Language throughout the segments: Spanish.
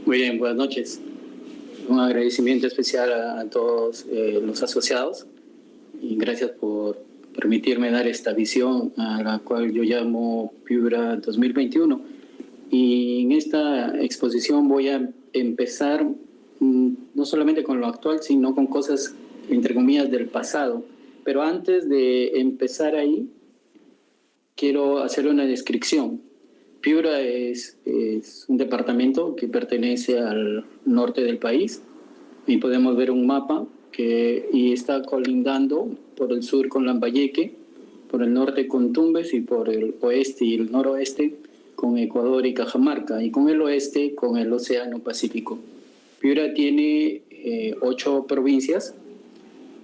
Muy bien, buenas noches. Un agradecimiento especial a todos los asociados y gracias por permitirme dar esta visión a la cual yo llamo Piura 2021. Y en esta exposición voy a empezar no solamente con lo actual, sino con cosas, entre comillas, del pasado. Pero antes de empezar ahí, quiero hacer una descripción. Piura es un departamento que pertenece al norte del país y podemos ver un mapa y está colindando por el sur con Lambayeque, por el norte con Tumbes y por el oeste y el noroeste con Ecuador y Cajamarca y con el oeste con el Océano Pacífico. Piura tiene 8 provincias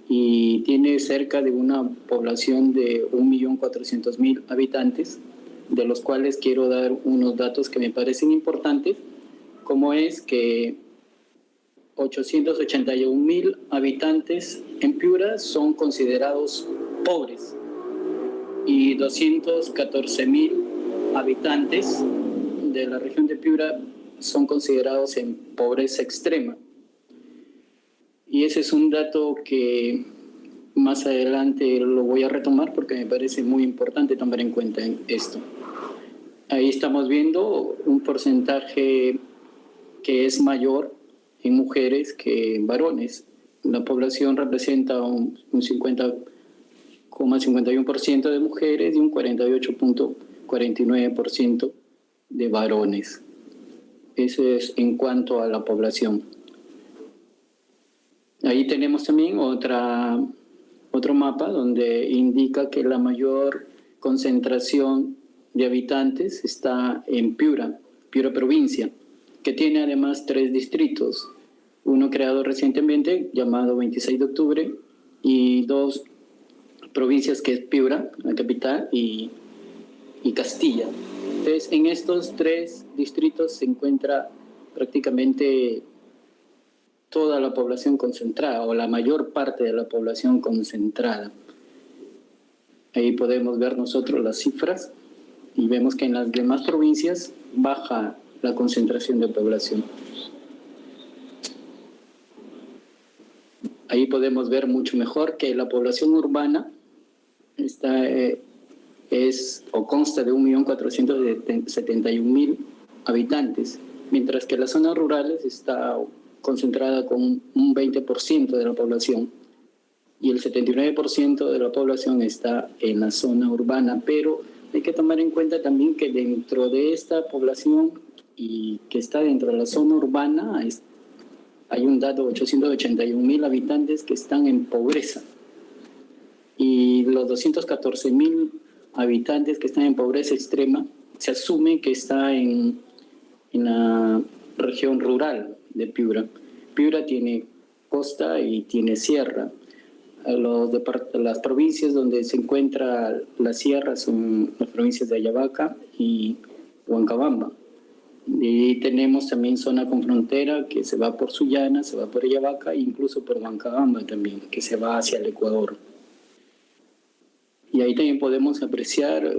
y tiene cerca de una población de 1.400.000 habitantes, de los cuales quiero dar unos datos que me parecen importantes, como es que 881.000 habitantes en Piura son considerados pobres y 214.000 habitantes de la región de Piura son considerados en pobreza extrema. Y ese es un dato que más adelante lo voy a retomar porque me parece muy importante tomar en cuenta esto. Ahí estamos viendo un porcentaje que es mayor en mujeres que en varones. La población representa un 50,51% de mujeres y un 48,49% de varones. Eso es en cuanto a la población. Ahí tenemos también otro mapa donde indica que la mayor concentración de habitantes está en Piura provincia, que tiene además 3 distritos, uno creado recientemente llamado 26 de octubre y 2 provincias que es Piura, la capital, y Castilla. Entonces, en estos 3 distritos se encuentra prácticamente toda la población concentrada o la mayor parte de la población concentrada. Ahí podemos ver nosotros las cifras y vemos que en las demás provincias baja la concentración de población. Ahí podemos ver mucho mejor que la población urbana consta de 1.471.000 habitantes, mientras que las zonas rurales está concentrada con un 20% de la población y el 79% de la población está en la zona urbana, pero hay que tomar en cuenta también que dentro de esta población y que está dentro de la zona urbana hay un dato de 881.000 habitantes que están en pobreza y los 214.000 habitantes que están en pobreza extrema se asume que está en la región rural de Piura. Piura tiene costa y tiene sierra. Las provincias donde se encuentra la sierra son las provincias de Ayabaca y Huancabamba. Y tenemos también zona con frontera que se va por Sullana, se va por Ayabaca e incluso por Huancabamba también, que se va hacia el Ecuador. Y ahí también podemos apreciar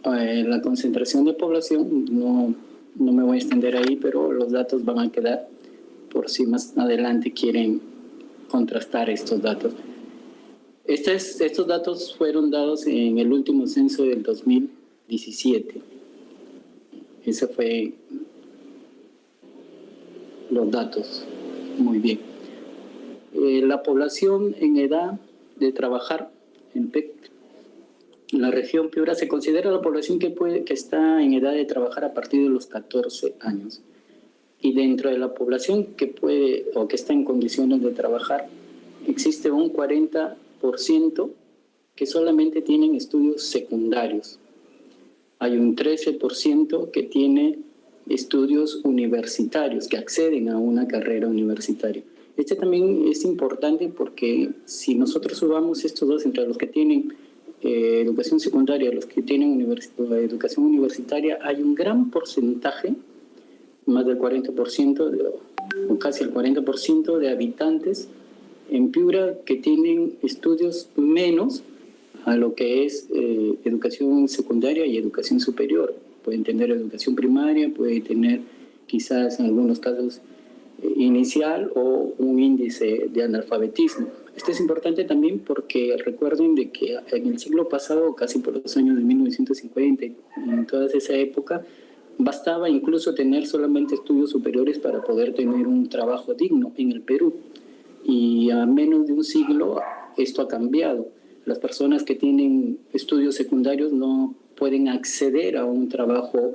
la concentración de población. No me voy a extender ahí, pero los datos van a quedar por si más adelante quieren contrastar estos datos. Estos datos fueron dados en el último censo del 2017. Ese fue los datos. Muy bien. La población en edad de trabajar en la región Piura se considera la población que está en edad de trabajar a partir de los 14 años. Y dentro de la población que puede o que está en condiciones de trabajar, existe un 40% que solamente tienen estudios secundarios. Hay un 13% que tiene estudios universitarios, que acceden a una carrera universitaria. Este también es importante porque si nosotros subamos estos dos entre los que tienen educación secundaria y los que tienen educación universitaria, hay un gran porcentaje, más del 40% o casi el 40% de habitantes en Piura que tienen estudios menos a lo que es educación secundaria y educación superior. pueden tener educación primaria, pueden tener quizás en algunos casos inicial o un índice de analfabetismo. Esto es importante también porque recuerden de que en el siglo pasado, casi por los años de 1950, en toda esa época, bastaba incluso tener solamente estudios superiores para poder tener un trabajo digno en el Perú. Y a menos de un siglo esto ha cambiado. Las personas que tienen estudios secundarios no pueden acceder a un trabajo,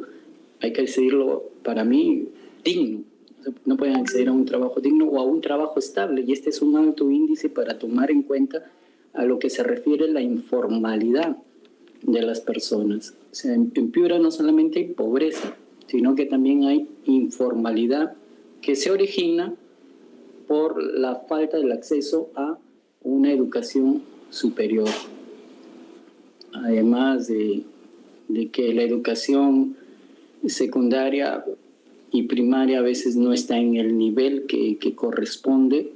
hay que decirlo para mí, digno. No pueden acceder a un trabajo digno o a un trabajo estable. Y este es un alto índice para tomar en cuenta a lo que se refiere a la informalidad de las personas. O sea, en Piura no solamente hay pobreza, sino que también hay informalidad que se origina por la falta del acceso a una educación superior. Además de que la educación secundaria y primaria a veces no está en el nivel que corresponde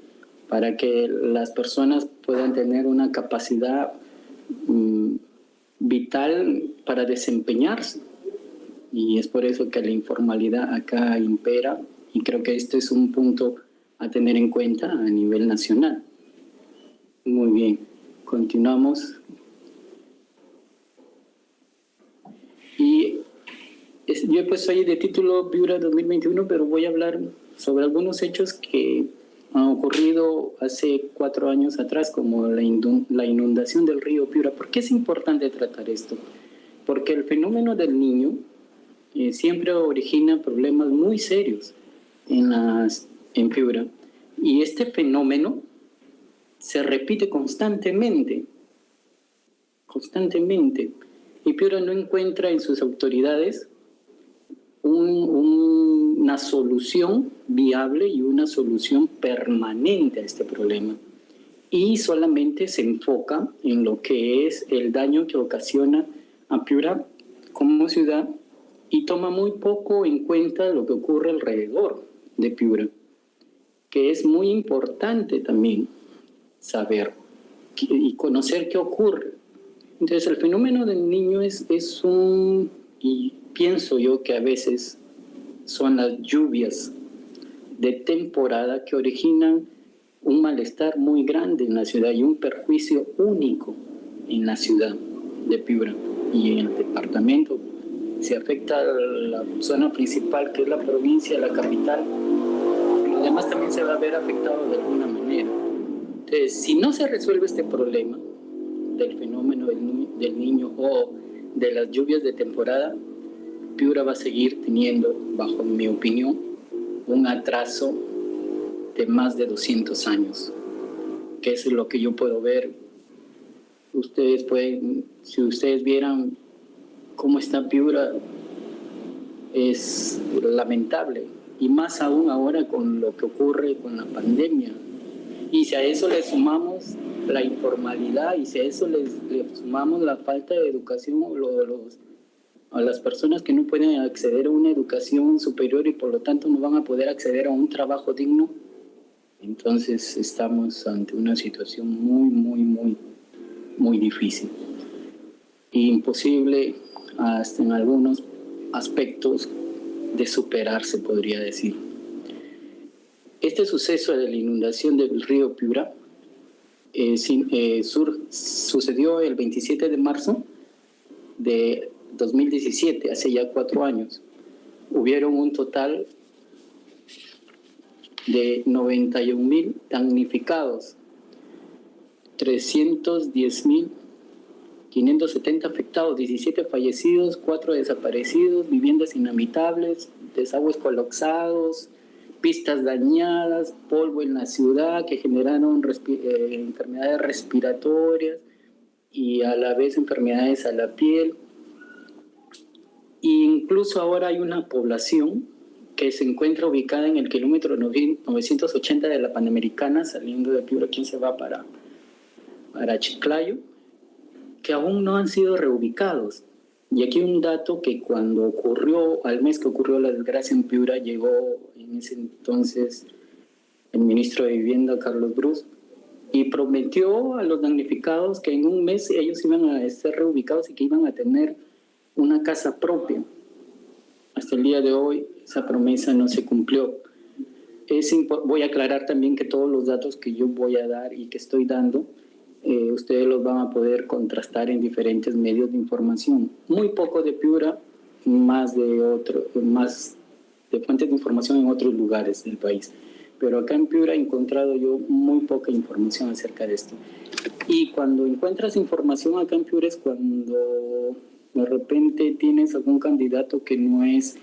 para que las personas puedan tener una capacidad vital para desempeñarse. Y es por eso que la informalidad acá impera, y creo que este es un punto a tener en cuenta a nivel nacional. Muy bien, continuamos. Y yo he puesto ahí de título Piura 2021, pero voy a hablar sobre algunos hechos que han ocurrido hace 4 años atrás, como la inundación del río Piura. ¿Por qué es importante tratar esto? Porque el fenómeno del Niño siempre origina problemas muy serios en Piura. Y este fenómeno se repite constantemente. Y Piura no encuentra en sus autoridades una solución viable y una solución permanente a este problema. Y solamente se enfoca en lo que es el daño que ocasiona a Piura como ciudad y toma muy poco en cuenta lo que ocurre alrededor de Piura, que es muy importante también saber y conocer qué ocurre. Entonces el fenómeno del Niño es y pienso yo que a veces son las lluvias de temporada que originan un malestar muy grande en la ciudad y un perjuicio único en la ciudad de Piura y en el departamento. Se afecta a la zona principal, que es la provincia, la capital, y los demás también se va a ver afectados de alguna manera. Entonces, si no se resuelve este problema del fenómeno del Niño o de las lluvias de temporada, Piura va a seguir teniendo, bajo mi opinión, un atraso de más de 200 años, que es lo que yo puedo ver. Si ustedes vieran cómo está Piura, es lamentable, y más aún ahora con lo que ocurre con la pandemia. Y si a eso le sumamos la informalidad y si a eso le sumamos la falta de educación a las personas que no pueden acceder a una educación superior y por lo tanto no van a poder acceder a un trabajo digno, entonces estamos ante una situación muy difícil. Imposible hasta en algunos aspectos de superar, se podría decir. Este suceso de la inundación del río Piura sucedió el 27 de marzo de 2017, hace ya 4 años. Hubieron un total de 91,000 damnificados, 310,570 afectados, 17 fallecidos, 4 desaparecidos, viviendas inhabitables, desagües colapsados, pistas dañadas, polvo en la ciudad que generaron enfermedades respiratorias y a la vez enfermedades a la piel. E incluso ahora hay una población que se encuentra ubicada en el kilómetro 980 de la Panamericana, saliendo de Piura, quien se va para Chiclayo, que aún no han sido reubicados. Y aquí un dato que cuando al mes que ocurrió la desgracia en Piura, llegó en ese entonces el ministro de Vivienda, Carlos Brus, y prometió a los damnificados que en un mes ellos iban a ser reubicados y que iban a tener una casa propia. hasta el día de hoy esa promesa no se cumplió. Voy a aclarar también que todos los datos que yo voy a dar y que estoy dando, ustedes los van a poder contrastar en diferentes medios de información. Muy poco de Piura, más de fuentes de información en otros lugares del país. Pero acá en Piura he encontrado yo muy poca información acerca de esto. Y cuando encuentras información acá en Piura es cuando de repente tienes algún candidato que no es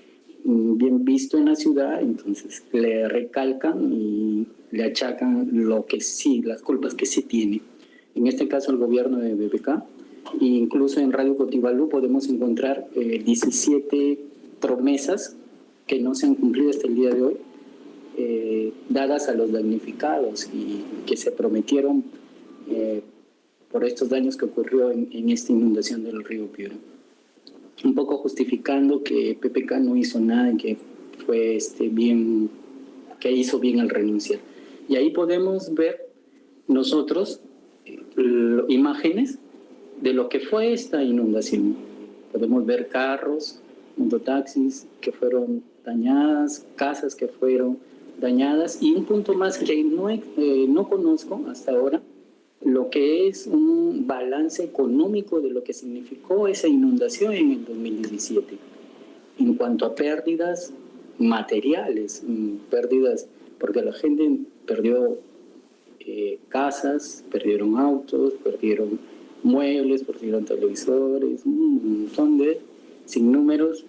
bien visto en la ciudad, entonces le recalcan y le achacan lo que sí, las culpas que sí tiene. En este caso el gobierno de BBK, e incluso en Radio Cotibalú podemos encontrar 17 promesas que no se han cumplido hasta el día de hoy, dadas a los damnificados y que se prometieron por estos daños que ocurrió en esta inundación del río Piura. Un poco justificando que PPK no hizo nada y que fue que hizo bien al renunciar. Y ahí podemos ver nosotros imágenes de lo que fue esta inundación. Podemos ver carros, mototaxis que fueron dañadas, casas que fueron dañadas y un punto más que no conozco hasta ahora, lo que es un balance económico de lo que significó esa inundación en el 2017. En cuanto a pérdidas materiales, pérdidas porque la gente perdió casas, perdieron autos, perdieron muebles, perdieron televisores, un montón de sinnúmeros,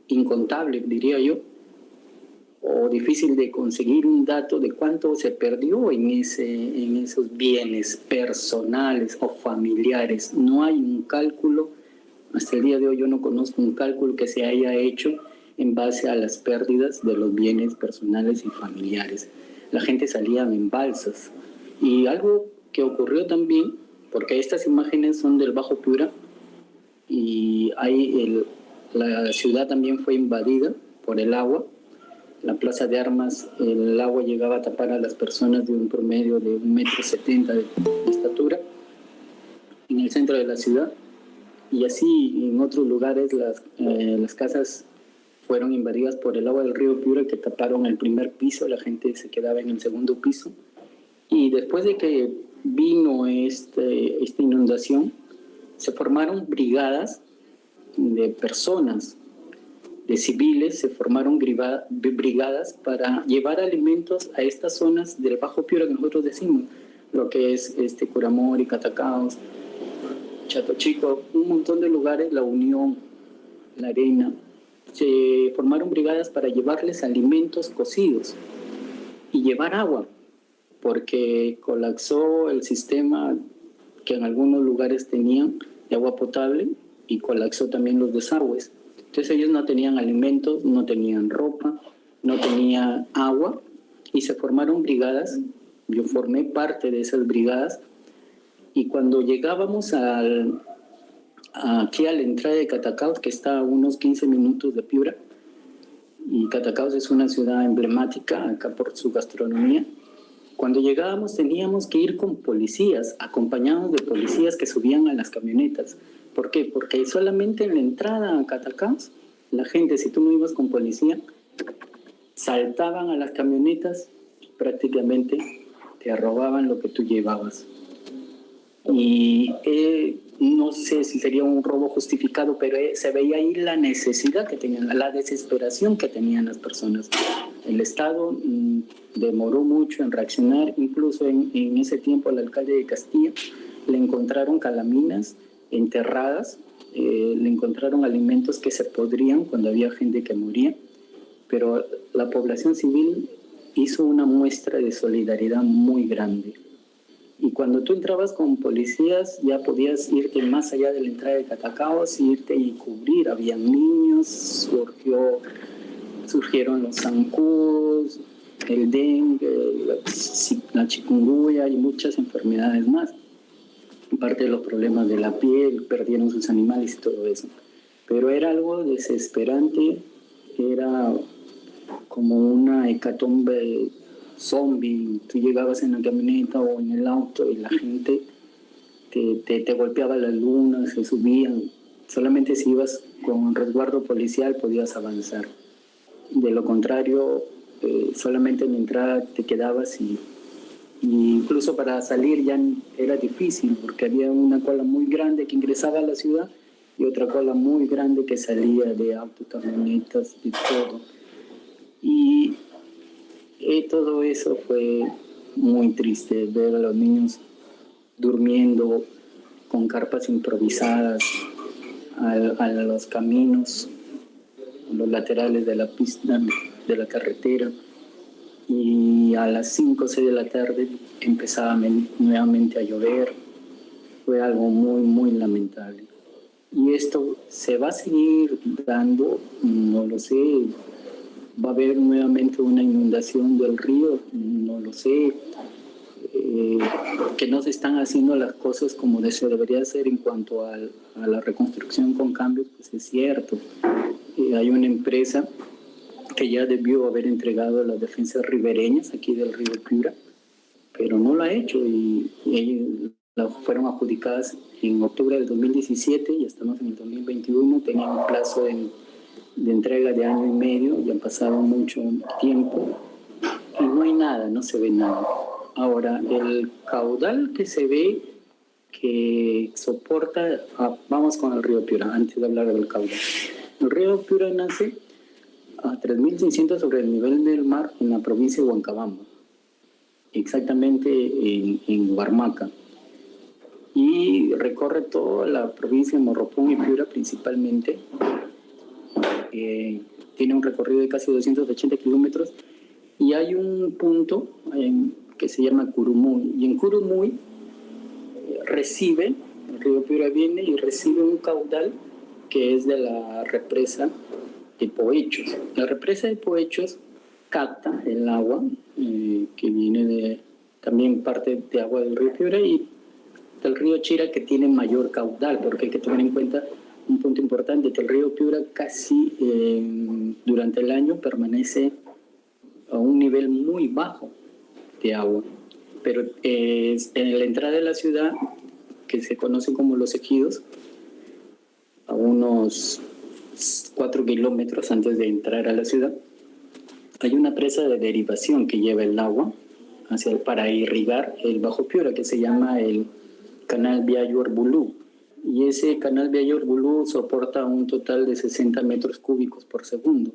incontable diría yo, o difícil de conseguir un dato de cuánto se perdió en esos bienes personales o familiares. No hay un cálculo, hasta el día de hoy yo no conozco un cálculo que se haya hecho en base a las pérdidas de los bienes personales y familiares. La gente salía en balsas. Y algo que ocurrió también, porque estas imágenes son del Bajo Piura, y la ciudad también fue invadida por el agua. La plaza de armas, el agua llegaba a tapar a las personas de un promedio de 1,70 m de estatura en el centro de la ciudad, y así en otros lugares las casas fueron invadidas por el agua del río Piura, que taparon el primer piso, la gente se quedaba en el segundo piso. Y después de que vino esta inundación, se formaron brigadas de personas, de civiles, se formaron brigadas para llevar alimentos a estas zonas del Bajo Piura que nosotros decimos, lo que es Curamori, Catacaos, Chato Chico, un montón de lugares, La Unión, La Arena. Se formaron brigadas para llevarles alimentos cocidos y llevar agua, porque colapsó el sistema que en algunos lugares tenían de agua potable y colapsó también los desagües. Entonces ellos no tenían alimentos, no tenían ropa, no tenían agua y se formaron brigadas. Yo formé parte de esas brigadas y cuando llegábamos aquí a la entrada de Catacaos, que está a unos 15 minutos de Piura, y Catacaos es una ciudad emblemática acá por su gastronomía, cuando llegábamos teníamos que ir con policías, acompañados de policías que subían a las camionetas. ¿Por qué? Porque solamente en la entrada a Catacaos, la gente, si tú no ibas con policía, saltaban a las camionetas y prácticamente te robaban lo que tú llevabas. Y no sé si sería un robo justificado, pero se veía ahí la necesidad que tenían, la desesperación que tenían las personas. El Estado demoró mucho en reaccionar, incluso en ese tiempo al alcalde de Castilla le encontraron calaminas enterradas, le encontraron alimentos que se podrían cuando había gente que moría, pero la población civil hizo una muestra de solidaridad muy grande. Y cuando tú entrabas con policías ya podías irte más allá de la entrada de Catacaos, irte y cubrir. Había niños, surgieron los zancudos, el dengue, la chikungunya y muchas enfermedades más. Parte de los problemas de la piel, perdieron sus animales y todo eso. Pero era algo desesperante, era como una hecatombe zombie. Tú llegabas en la camioneta o en el auto y la gente te golpeaba la luna, se subían solamente si ibas con resguardo policial podías avanzar. De lo contrario, solamente en la entrada te quedabas y incluso para salir ya era difícil porque había una cola muy grande que ingresaba a la ciudad y otra cola muy grande que salía de autos, camionetas y todo. Y todo eso fue muy triste, ver a los niños durmiendo con carpas improvisadas a los caminos, a los laterales de la pista, de la carretera. Y a las 5 o 6 de la tarde empezaba nuevamente a llover. Fue algo muy, muy lamentable. Y esto se va a seguir dando, no lo sé. Va a haber nuevamente una inundación del río, no lo sé. Que no se están haciendo las cosas como se debería hacer en cuanto a la reconstrucción con cambios, pues es cierto. Hay una empresa que ya debió haber entregado las defensas ribereñas aquí del río Piura, pero no lo ha hecho y fueron adjudicadas en octubre del 2017 y estamos en el 2021, tenían un plazo de entrega de año y medio, ya ha pasado mucho tiempo y no hay nada, no se ve nada. Ahora, el caudal que se ve que soporta, vamos con el río Piura, antes de hablar del caudal. El río Piura nace a 3.600 sobre el nivel del mar en la provincia de Huancabamba, exactamente en Huarmaca, y recorre toda la provincia de Morropón y Piura principalmente. Tiene un recorrido de casi 280 kilómetros y hay un punto que se llama Curumuy, y en Curumuy el río Piura viene y recibe un caudal que es de la represa de Poechos. La represa de Poechos capta el agua que viene también parte de agua del río Piura y del río Chira, que tiene mayor caudal, porque hay que tener en cuenta un punto importante, que el río Piura casi durante el año permanece a un nivel muy bajo de agua, pero en la entrada de la ciudad, que se conoce como Los Ejidos, a unos 4 kilómetros antes de entrar a la ciudad, hay una presa de derivación que lleva el agua para irrigar el Bajo Piura, que se llama el canal Biayor-Bulú. Y ese canal Biayor-Bulú soporta un total de 60 metros cúbicos por segundo.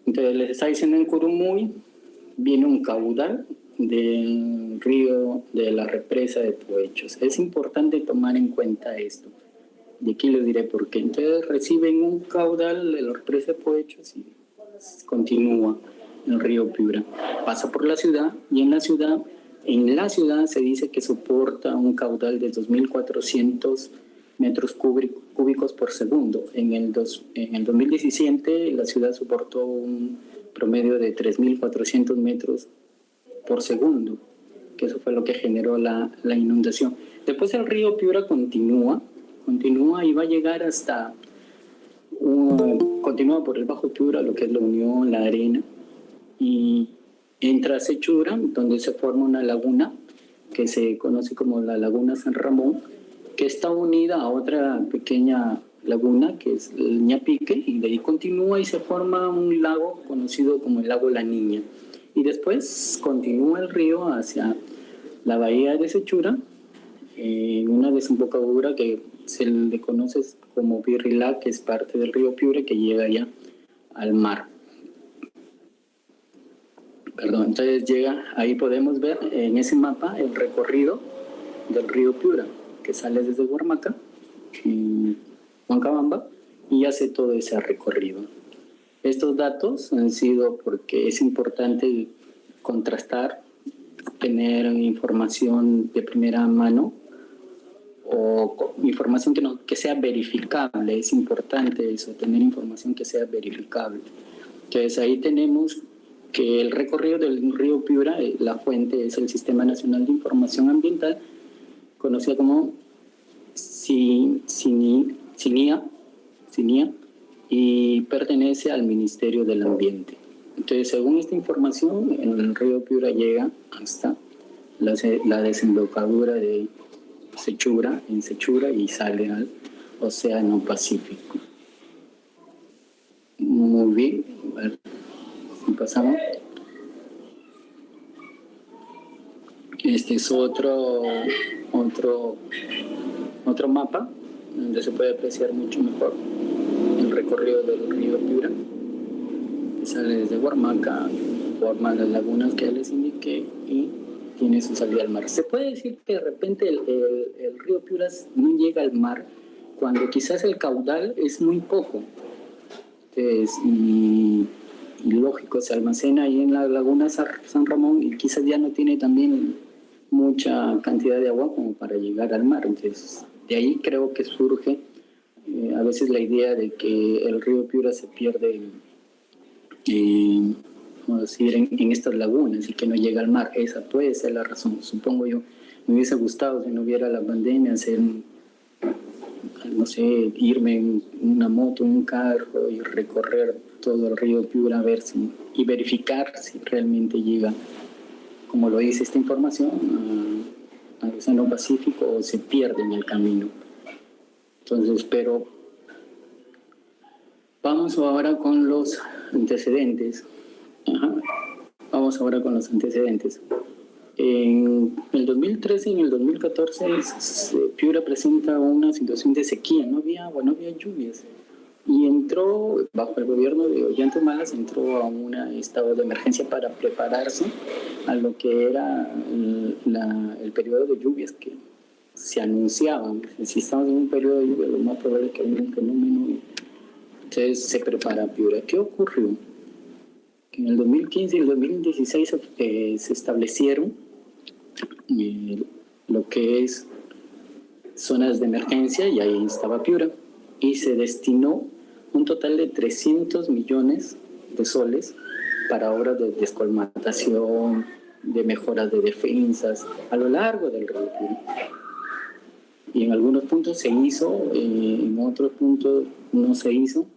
Entonces, les está diciendo en Curumuy, viene un caudal del río de la represa de Poechos. Es importante tomar en cuenta esto. Y aquí les diré por qué. Entonces reciben un caudal de la represa de Poechos y continúa el río Piura. Pasa por la ciudad y en la ciudad se dice que soporta un caudal de 2.400 metros cúbicos por segundo. En el 2017 la ciudad soportó un promedio de 3.400 metros por segundo, que eso fue lo que generó la inundación. Después el río Piura continúa y va a llegar hasta, continúa por el Bajo Piura, lo que es la Unión, la Arena, y entra a Sechura, donde se forma una laguna que se conoce como la Laguna San Ramón, que está unida a otra pequeña laguna que es el Ñapique, y de ahí continúa y se forma un lago conocido como el lago La Niña. Y después continúa el río hacia la bahía de Sechura, en una desembocadura que se le conoce como Birrilá, que es parte del río Piura, que llega ya al mar. Perdón, entonces ahí podemos ver en ese mapa el recorrido del río Piura, que sale desde Huarmaca, en Huancabamba, y hace todo ese recorrido. Estos datos han sido porque es importante contrastar, tener información de primera mano o información que sea verificable. Es importante eso, tener información que sea verificable. Entonces ahí tenemos que el recorrido del río Piura, la fuente es el Sistema Nacional de Información Ambiental, conocida como SINIA, y pertenece al Ministerio del Ambiente. Entonces, según esta información, el río Piura llega hasta la desembocadura de Sechura, y sale al Océano Pacífico. Muy bien, bueno, pasamos. Este es otro mapa donde se puede apreciar mucho mejor el recorrido del río Piura. Sale desde Huarmaca, forma las lagunas que les indiqué y tiene su salida al mar. Se puede decir que de repente el río Piura no llega al mar cuando quizás el caudal es muy poco. Entonces, y lógico, se almacena ahí en la laguna San Ramón y quizás ya no tiene también mucha cantidad de agua como para llegar al mar. Entonces, de ahí creo que surge a veces la idea de que el río Piura se pierde vamos a decir, en estas lagunas y que no llega al mar. Esa puede ser la razón, supongo yo. Me hubiese gustado, si no hubiera la pandemia, hacer, no sé, irme en una moto, en un carro y recorrer todo el río Piura y verificar si realmente llega, como lo dice esta información, al Océano Pacífico o se pierde en el camino. Entonces, pero vamos ahora con los antecedentes. Vamos ahora con los antecedentes. En el 2013 y en el 2014 Piura presenta una situación de sequía, no había agua, no había lluvias. Y entró, bajo el gobierno de Ollanta-Humala, entró a un estado de emergencia para prepararse a lo que era el periodo de lluvias que se anunciaban. Si estamos en un periodo de lluvia, lo más probable es que haya un fenómeno. Entonces se prepara Piura. ¿Qué ocurrió? En el 2015 y el 2016 se establecieron lo que es zonas de emergencia y ahí estaba Piura. Y se destinó un total de 300 millones de soles para obras de descolmatación, de mejoras de defensas a lo largo del río Piura. Y en algunos puntos se hizo, en otros puntos no se hizo.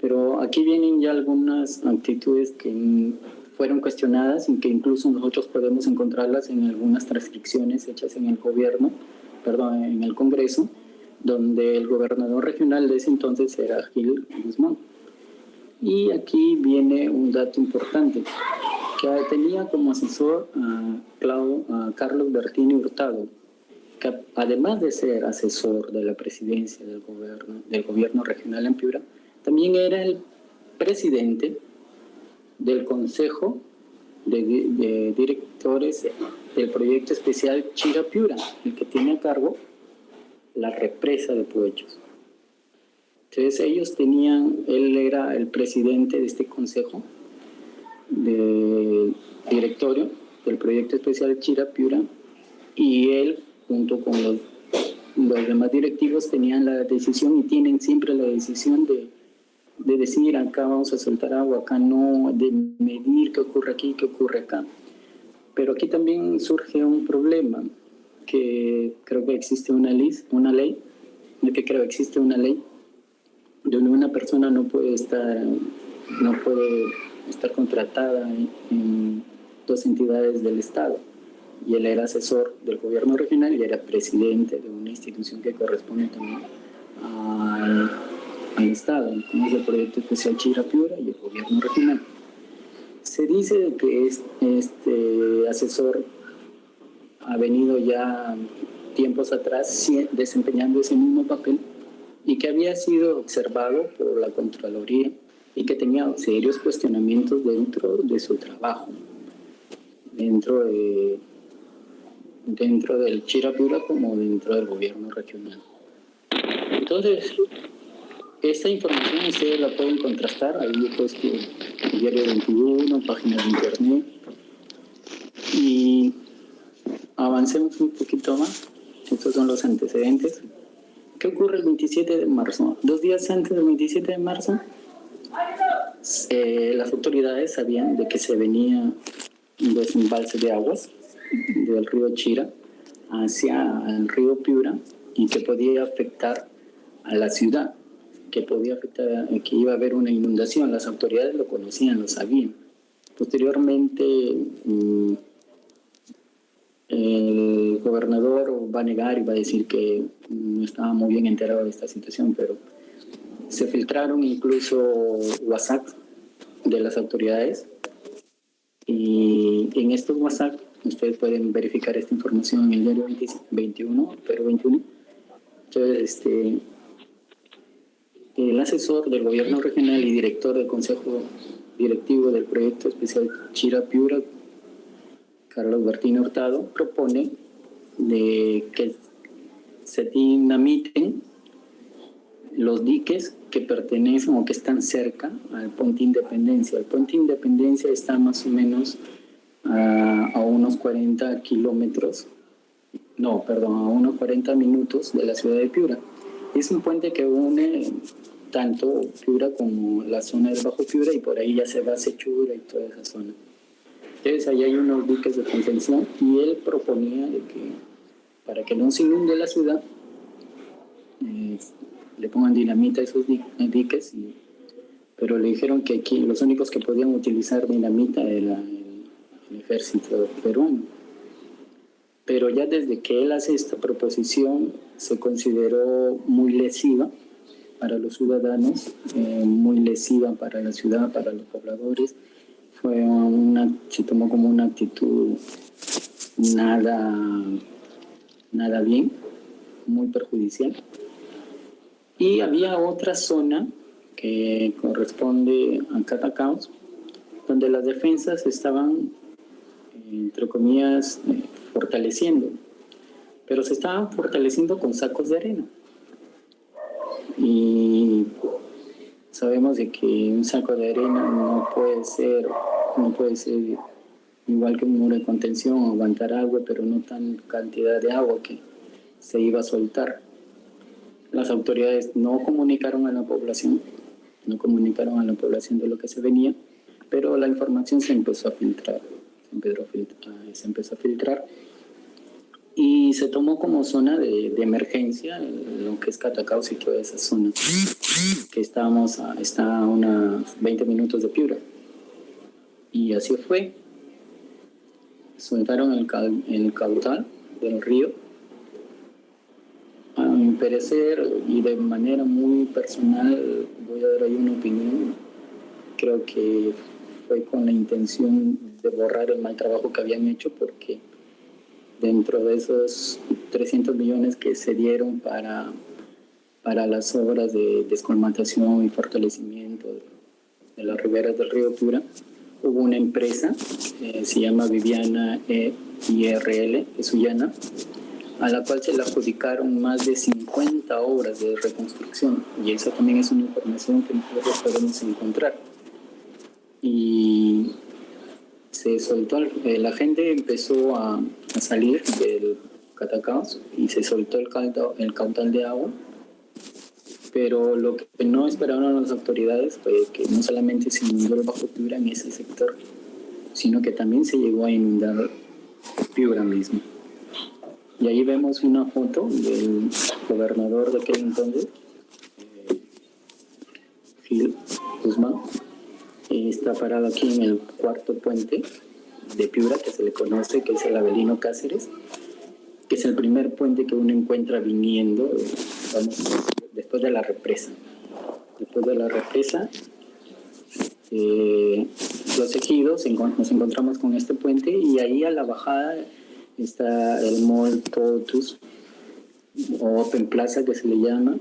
Pero aquí vienen ya algunas actitudes que fueron cuestionadas y que incluso nosotros podemos encontrarlas en algunas transcripciones hechas en el en el Congreso, donde el gobernador regional de ese entonces era Gil Guzmán. Y aquí viene un dato importante, que tenía como asesor a Carlos Bertini Hurtado, que además de ser asesor de la presidencia del gobierno regional en Piura, también era el presidente del Consejo de Directores del Proyecto Especial Chira-Piura, el que tiene a cargo la represa de Puechos. Entonces él era el presidente de este consejo de directorio del Proyecto Especial Chira-Piura y él, junto con los demás directivos, tenían la decisión y tienen siempre la decisión de decir acá vamos a soltar agua, acá no, de medir qué ocurre aquí, qué ocurre acá. Pero aquí también surge un problema, que creo que existe una ley donde una persona no puede estar contratada en dos entidades del Estado. Y él era asesor del gobierno regional y era presidente de una institución que corresponde también al Estado, como es el Proyecto Especial Chira-Piura y el gobierno regional. Se dice que este asesor ha venido ya tiempos atrás desempeñando ese mismo papel y que había sido observado por la Contraloría y que tenía serios cuestionamientos dentro de su trabajo, dentro del Chira-Piura como dentro del gobierno regional. Entonces, esta información ustedes la pueden contrastar, ahí he puesto Diario 21, páginas de internet, y avancemos un poquito más. Estos son los antecedentes. ¿Qué ocurre el 27 de marzo? 2 días antes del 27 de marzo, las autoridades sabían de que se venía un desembalse de aguas del río Chira hacia el río Piura y que podía afectar a la ciudad, que iba a haber una inundación. Las autoridades lo conocían, lo sabían. Posteriormente, el gobernador va a negar y va a decir que no estaba muy bien enterado de esta situación, pero se filtraron incluso WhatsApp de las autoridades y en estos WhatsApp ustedes pueden verificar esta información en el diario 21, Perú 21. Entonces, el asesor del gobierno regional y director del consejo directivo del proyecto especial Chira-Piura, Carlos Bertino Hurtado, propone de que se dinamiten los diques que pertenecen o que están cerca al Puente Independencia. El Puente Independencia está más o menos a unos 40 kilómetros, a unos 40 minutos de la ciudad de Piura. Es un puente que une tanto Piura como la zona del Bajo Piura y por ahí ya se va a Sechura y toda esa zona. Entonces ahí hay unos diques de contención y él proponía de que para que no se inunde la ciudad le pongan dinamita a esos diques, pero le dijeron que aquí los únicos que podían utilizar dinamita era el ejército peruano. Pero ya desde que él hace esta proposición se consideró muy lesiva para los ciudadanos, muy lesiva para la ciudad, para los pobladores. Se tomó como una actitud nada bien, muy perjudicial. Y había otra zona que corresponde a Catacaos, donde las defensas estaban, entre comillas, fortaleciendo, pero se estaban fortaleciendo con sacos de arena. Y sabemos de que un saco de arena no puede ser igual que un muro de contención, aguantar agua, pero no tan cantidad de agua que se iba a soltar. Las autoridades no comunicaron a la población de lo que se venía, pero la información se empezó a filtrar, y se tomó como zona de emergencia lo que es Catacaos y toda esa zona, que está a unos 20 minutos de Piura. Y así fue. Soltaron el caudal del río. A mi parecer, y de manera muy personal, voy a dar ahí una opinión. Creo que fue con la intención de borrar el mal trabajo que habían hecho, porque dentro de esos 300 millones que se dieron para las obras de descolmatación y fortalecimiento de las riberas del río Piura, hubo una empresa, se llama Viviana IRL, de Sullana, a la cual se le adjudicaron más de 50 obras de reconstrucción, y esa también es una información que nosotros podemos encontrar. Y se soltó, la gente empezó a salir del Catacaos y se soltó el caudal de agua, pero lo que no esperaron las autoridades fue que no solamente se inundó el Bajo Piura en ese sector, sino que también se llegó a inundar Piura mismo. Y ahí vemos una foto del gobernador de aquel entonces, Gil Guzmán. Está parado aquí en el cuarto puente de Piura, que se le conoce, que es el Avelino Cáceres, que es el primer puente que uno encuentra viniendo, después de la represa. Después de la represa, los ejidos, nos encontramos con este puente, y ahí a la bajada está el Mall Totus, o Open Plaza, que se le llama,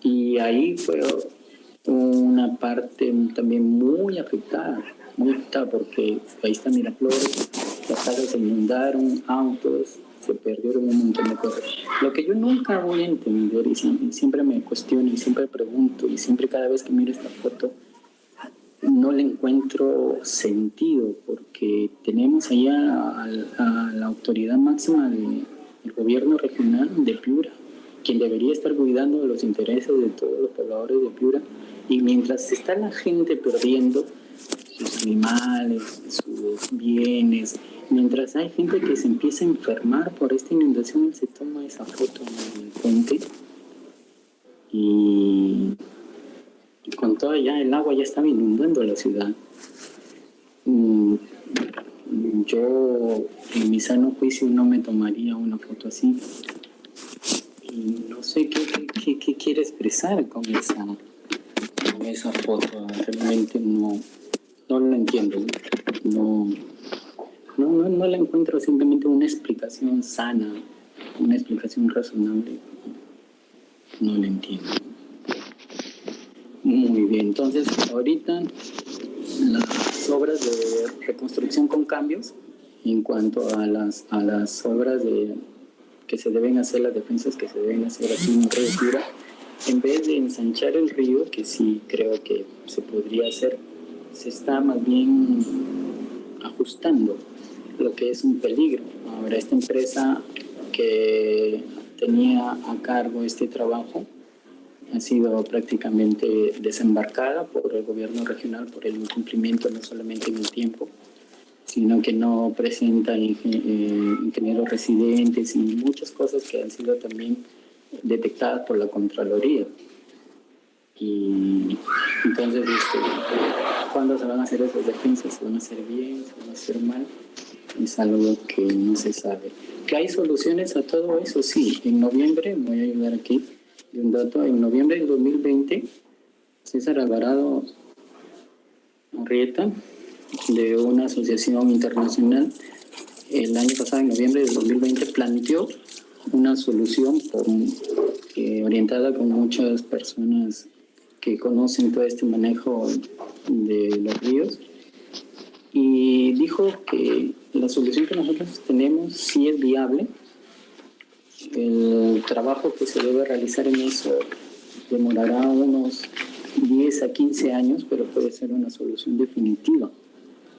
y ahí fue una parte también muy afectada, porque ahí está Miraflores, las casas se inundaron, autos, se perdieron un montón de cosas. Lo que yo nunca voy a entender, y siempre me cuestiono, y siempre pregunto, y siempre cada vez que miro esta foto, no le encuentro sentido, porque tenemos allá a la autoridad máxima del gobierno regional de Piura, quien debería estar cuidando de los intereses de todos los pobladores de Piura, y mientras está la gente perdiendo sus animales, sus bienes, mientras hay gente que se empieza a enfermar por esta inundación, él se toma esa foto en el puente, y con toda ya el agua ya estaba inundando la ciudad. yo en mi sano juicio no me tomaría una foto así. Y no sé qué quiere expresar con esa foto. Realmente no la entiendo. No la encuentro simplemente una explicación sana, una explicación razonable. No la entiendo. Muy bien, entonces ahorita las obras de reconstrucción con cambios en cuanto a las obras que se deben hacer, las defensas que se deben hacer aquí en el río Piura, en vez de ensanchar el río, que sí creo que se podría hacer, se está más bien ajustando, lo que es un peligro. Ahora, esta empresa que tenía a cargo este trabajo ha sido prácticamente desembarcada por el gobierno regional por el incumplimiento no solamente en el tiempo, sino que no presenta ingenieros residentes y muchas cosas que han sido también detectadas por la Contraloría. Y entonces, ¿cuándo se van a hacer esas defensas? ¿Se van a hacer bien? ¿Se van a hacer mal? Es algo que no se sabe. ¿Que hay soluciones a todo eso? Sí. En noviembre, voy a ayudar aquí de un dato, en noviembre del 2020, César Alvarado Arrieta, de una asociación internacional, el año pasado, en noviembre del 2020, planteó una solución orientada con muchas personas que conocen todo este manejo de los ríos, y dijo que la solución que nosotros tenemos sí es viable. El trabajo que se debe realizar en eso demorará unos 10 a 15 años, pero puede ser una solución definitiva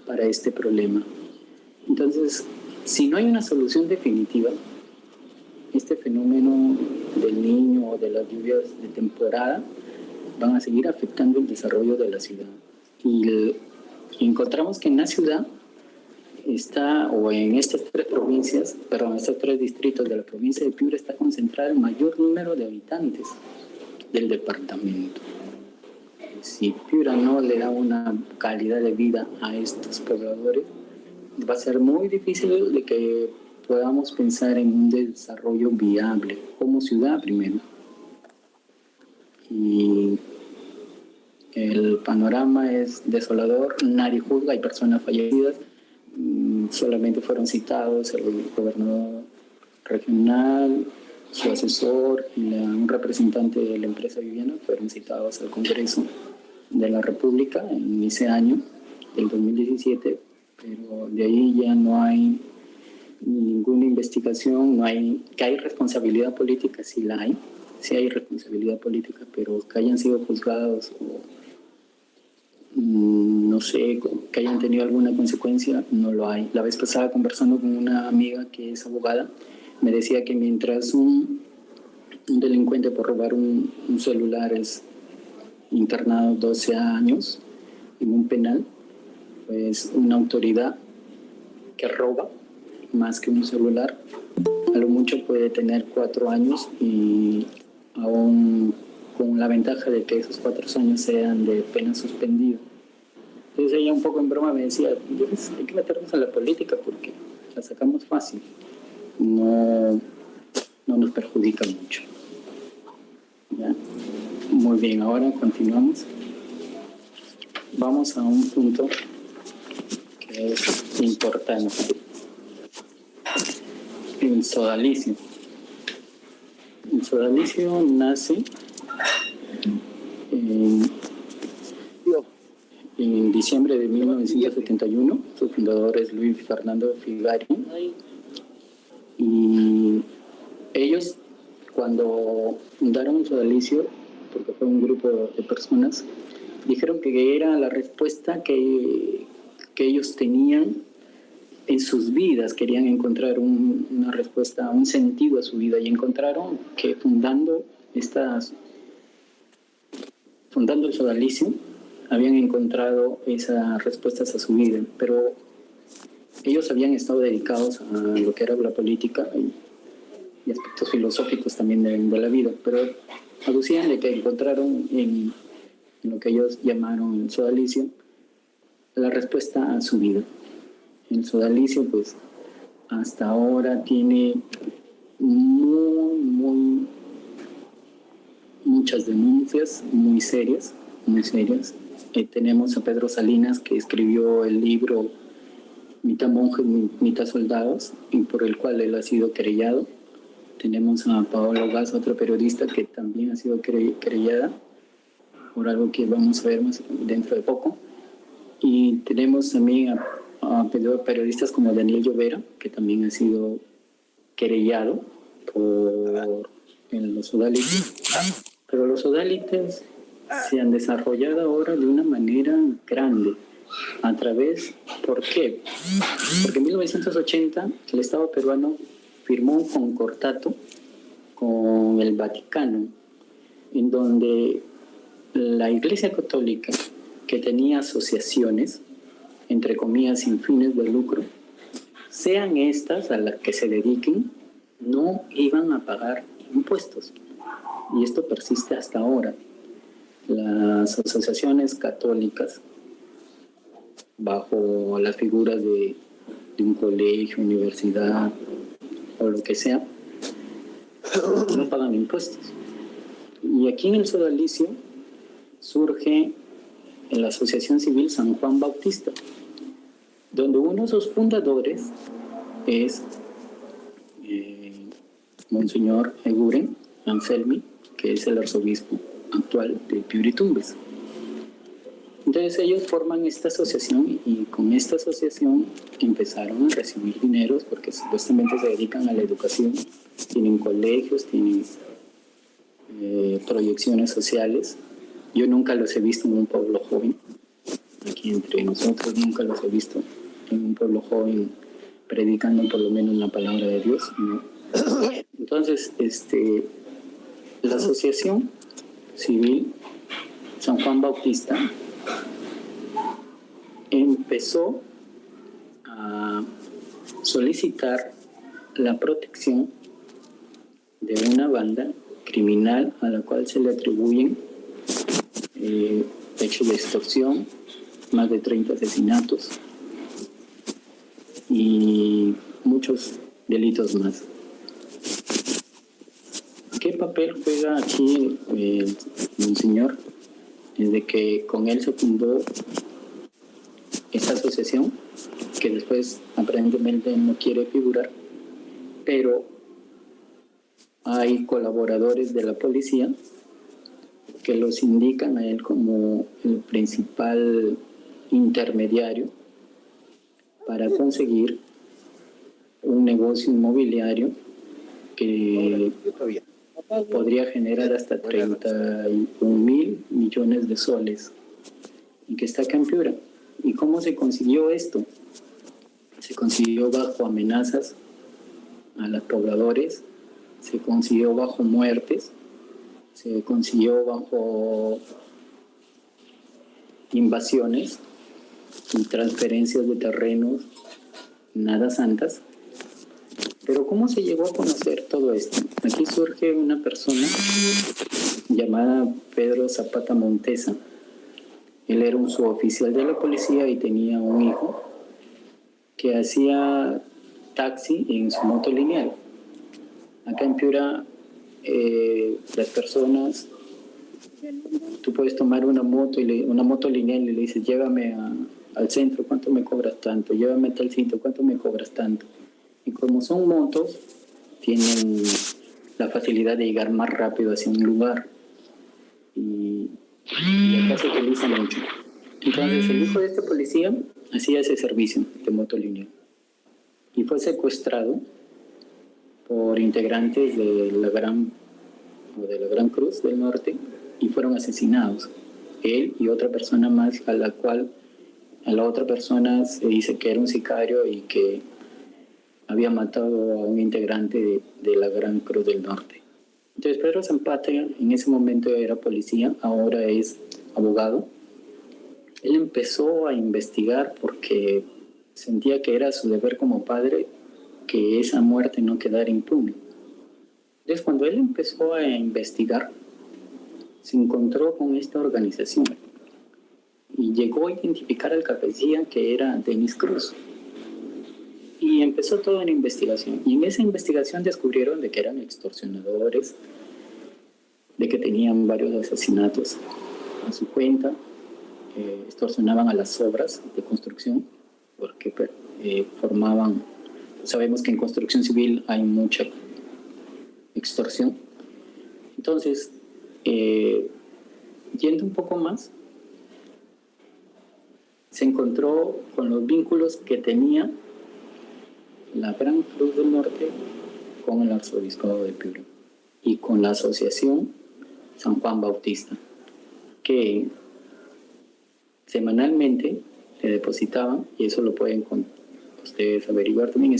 para este problema. Entonces, si no hay una solución definitiva, este fenómeno del Niño o de las lluvias de temporada van a seguir afectando el desarrollo de la ciudad. Y encontramos que en la ciudad está, o en estas estos tres distritos de la provincia de Piura, está concentrado el mayor número de habitantes del departamento. Si Piura no le da una calidad de vida a estos pobladores, va a ser muy difícil de que podamos pensar en un desarrollo viable como ciudad primero. Y el panorama es desolador, nadie juzga, hay personas fallecidas, solamente fueron citados el gobernador regional, su asesor y un representante de la empresa Viviana fueron citados al Congreso de la República en ese año, del 2017, pero de ahí ya no hay ninguna investigación, que hay responsabilidad política, sí hay responsabilidad política, pero que hayan sido juzgados o no sé, que hayan tenido alguna consecuencia, no lo hay. La vez pasada, conversando con una amiga que es abogada, me decía que mientras un delincuente por robar un celular es internado 12 años en un penal, pues una autoridad que roba más que un celular, a lo mucho puede tener 4 años y aún con la ventaja de que esos 4 años sean de pena suspendida. Entonces ella un poco en broma me decía, hay que meternos a la política porque la sacamos fácil, no nos perjudica mucho. ¿Ya? Muy bien, ahora continuamos. Vamos a un punto que es importante. El sodalicio. El sodalicio nace en diciembre de 1971. Su fundador es Luis Fernando Figari. Y ellos, cuando fundaron el sodalicio, porque fue un grupo de personas, dijeron que era la respuesta que ellos tenían en sus vidas, querían encontrar una respuesta, un sentido a su vida, y encontraron que fundando el sodalicio habían encontrado esas respuestas a su vida, pero ellos habían estado dedicados a lo que era la política y aspectos filosóficos también de la vida, pero aducían de que encontraron en lo que ellos llamaron el sodalicio la respuesta a su vida. el sodalicio, pues hasta ahora tiene muchas denuncias muy serias, muy serias. Tenemos a Pedro Salinas, que escribió el libro Mitad monjes, mitad soldados, y por el cual él ha sido querellado. Tenemos a Paola Gas, otra periodista que también ha sido querellada por algo que vamos a ver más dentro de poco. Y tenemos también a periodistas como Daniel Llovera, que también ha sido querellado por los sodálites. Pero los sodálites se han desarrollado ahora de una manera grande. ¿A través? ¿Por qué? Porque en 1980 el Estado peruano firmó un concordato con el Vaticano, en donde la Iglesia Católica, que tenía asociaciones, entre comillas, sin fines de lucro, sean estas a las que se dediquen, no iban a pagar impuestos. Y esto persiste hasta ahora. Las asociaciones católicas, bajo las figuras de un colegio, universidad o lo que sea, no pagan impuestos. Y aquí en el sodalicio surge la Asociación Civil San Juan Bautista, donde uno de sus fundadores es Monseñor Eguren Anselmi, que es el arzobispo actual de Piura y Tumbes. Entonces ellos forman esta asociación y con esta asociación empezaron a recibir dineros porque supuestamente se dedican a la educación, tienen colegios, tienen proyecciones sociales. Yo nunca los he visto en un pueblo joven, aquí entre nosotros nunca los he visto en un pueblo joven predicando por lo menos la palabra de Dios, ¿no? Entonces, la Asociación Civil San Juan Bautista empezó a solicitar la protección de una banda criminal a la cual se le atribuyen hechos de extorsión, más de 30 asesinatos y muchos delitos más. ¿Qué papel juega aquí el Monseñor? Desde que con él se fundó esta asociación, que después aparentemente no quiere figurar, pero hay colaboradores de la policía que los indican a él como el principal intermediario para conseguir un negocio inmobiliario que podría generar hasta 31.000 millones de soles y que está acá en Piura. ¿Y cómo se consiguió esto? Se consiguió bajo amenazas a los pobladores, se consiguió bajo muertes, se consiguió bajo invasiones y transferencias de terrenos nada santas. Pero ¿cómo se llegó a conocer todo esto? Aquí surge una persona llamada Pedro Zapata Montesa. Él era un suboficial de la policía y tenía un hijo que hacía taxi en su moto lineal. Acá en Piura, las personas, tú puedes tomar una moto lineal y le dices, llévame al centro, ¿cuánto me cobras tanto? Llévame a tal sitio, ¿cuánto me cobras tanto? Y como son motos, tienen la facilidad de llegar más rápido hacia un lugar. Y acá se utiliza mucho. Entonces el hijo de este policía hacía ese servicio de moto lineal y fue secuestrado por integrantes de la Gran Cruz del Norte y fueron asesinados. Él y otra persona más a la otra persona se dice que era un sicario y que había matado a un integrante de la Gran Cruz del Norte. Entonces Pedro Zapata en ese momento era policía, ahora es abogado. Él empezó a investigar porque sentía que era su deber como padre que esa muerte no quedara impune. Entonces cuando él empezó a investigar, se encontró con esta organización y llegó a identificar al cabecilla que era Denis Cruz. Y empezó toda una investigación. Y en esa investigación descubrieron de que eran extorsionadores, de que tenían varios asesinatos a su cuenta, extorsionaban a las obras de construcción, porque formaban, sabemos que en construcción civil hay mucha extorsión. Entonces, yendo un poco más, se encontró con los vínculos que tenía la Gran Cruz del Norte con el Arzobispado de Piura y con la Asociación San Juan Bautista, que semanalmente le depositaban, y eso lo pueden ustedes averiguar. También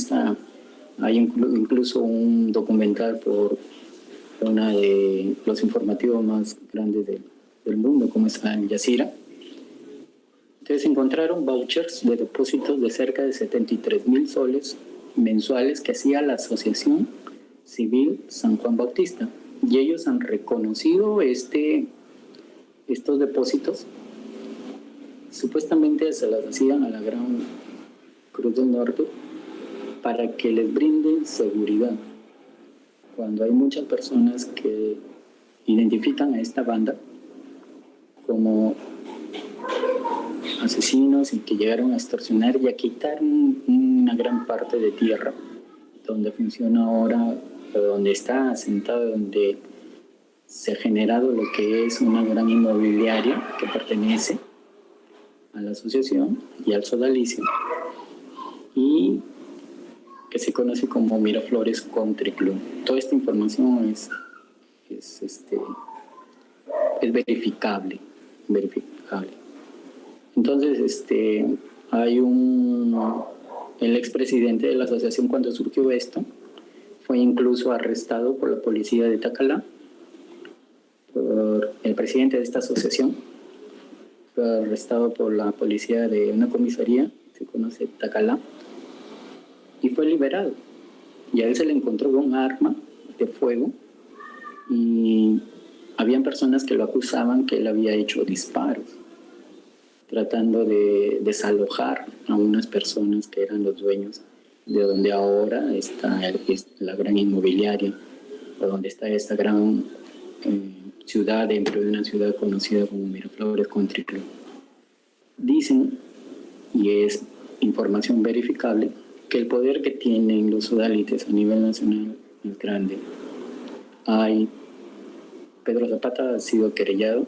hay incluso un documental por una de los informativos más grandes del mundo, como es Al Jazeera. Entonces encontraron vouchers de depósitos de cerca de 73,000 soles mensuales que hacía la Asociación Civil San Juan Bautista. Y ellos han reconocido estos depósitos. Supuestamente se las hacían a la Gran Cruz del Norte para que les brinden seguridad. Cuando hay muchas personas que identifican a esta banda como asesinos y que llegaron a extorsionar y a quitar una gran parte de tierra donde funciona ahora, donde está asentado, donde se ha generado lo que es una gran inmobiliaria que pertenece a la asociación y al sodalicio, y que se conoce como Miraflores Country Club. Toda esta información es verificable. Entonces, hay el expresidente de la asociación, cuando surgió esto, fue incluso arrestado por la policía de Tacalá, por el presidente de esta asociación, fue arrestado por la policía de una comisaría, se conoce Tacalá, y fue liberado. Y a él se le encontró un arma de fuego y habían personas que lo acusaban que él había hecho disparos, tratando de desalojar a unas personas que eran los dueños de donde ahora está la gran inmobiliaria, o donde está esta gran ciudad dentro de una ciudad conocida como Miraflores Country Club. Dicen, y es información verificable, que el poder que tienen los sodalites a nivel nacional es grande. Pedro Zapata ha sido querellado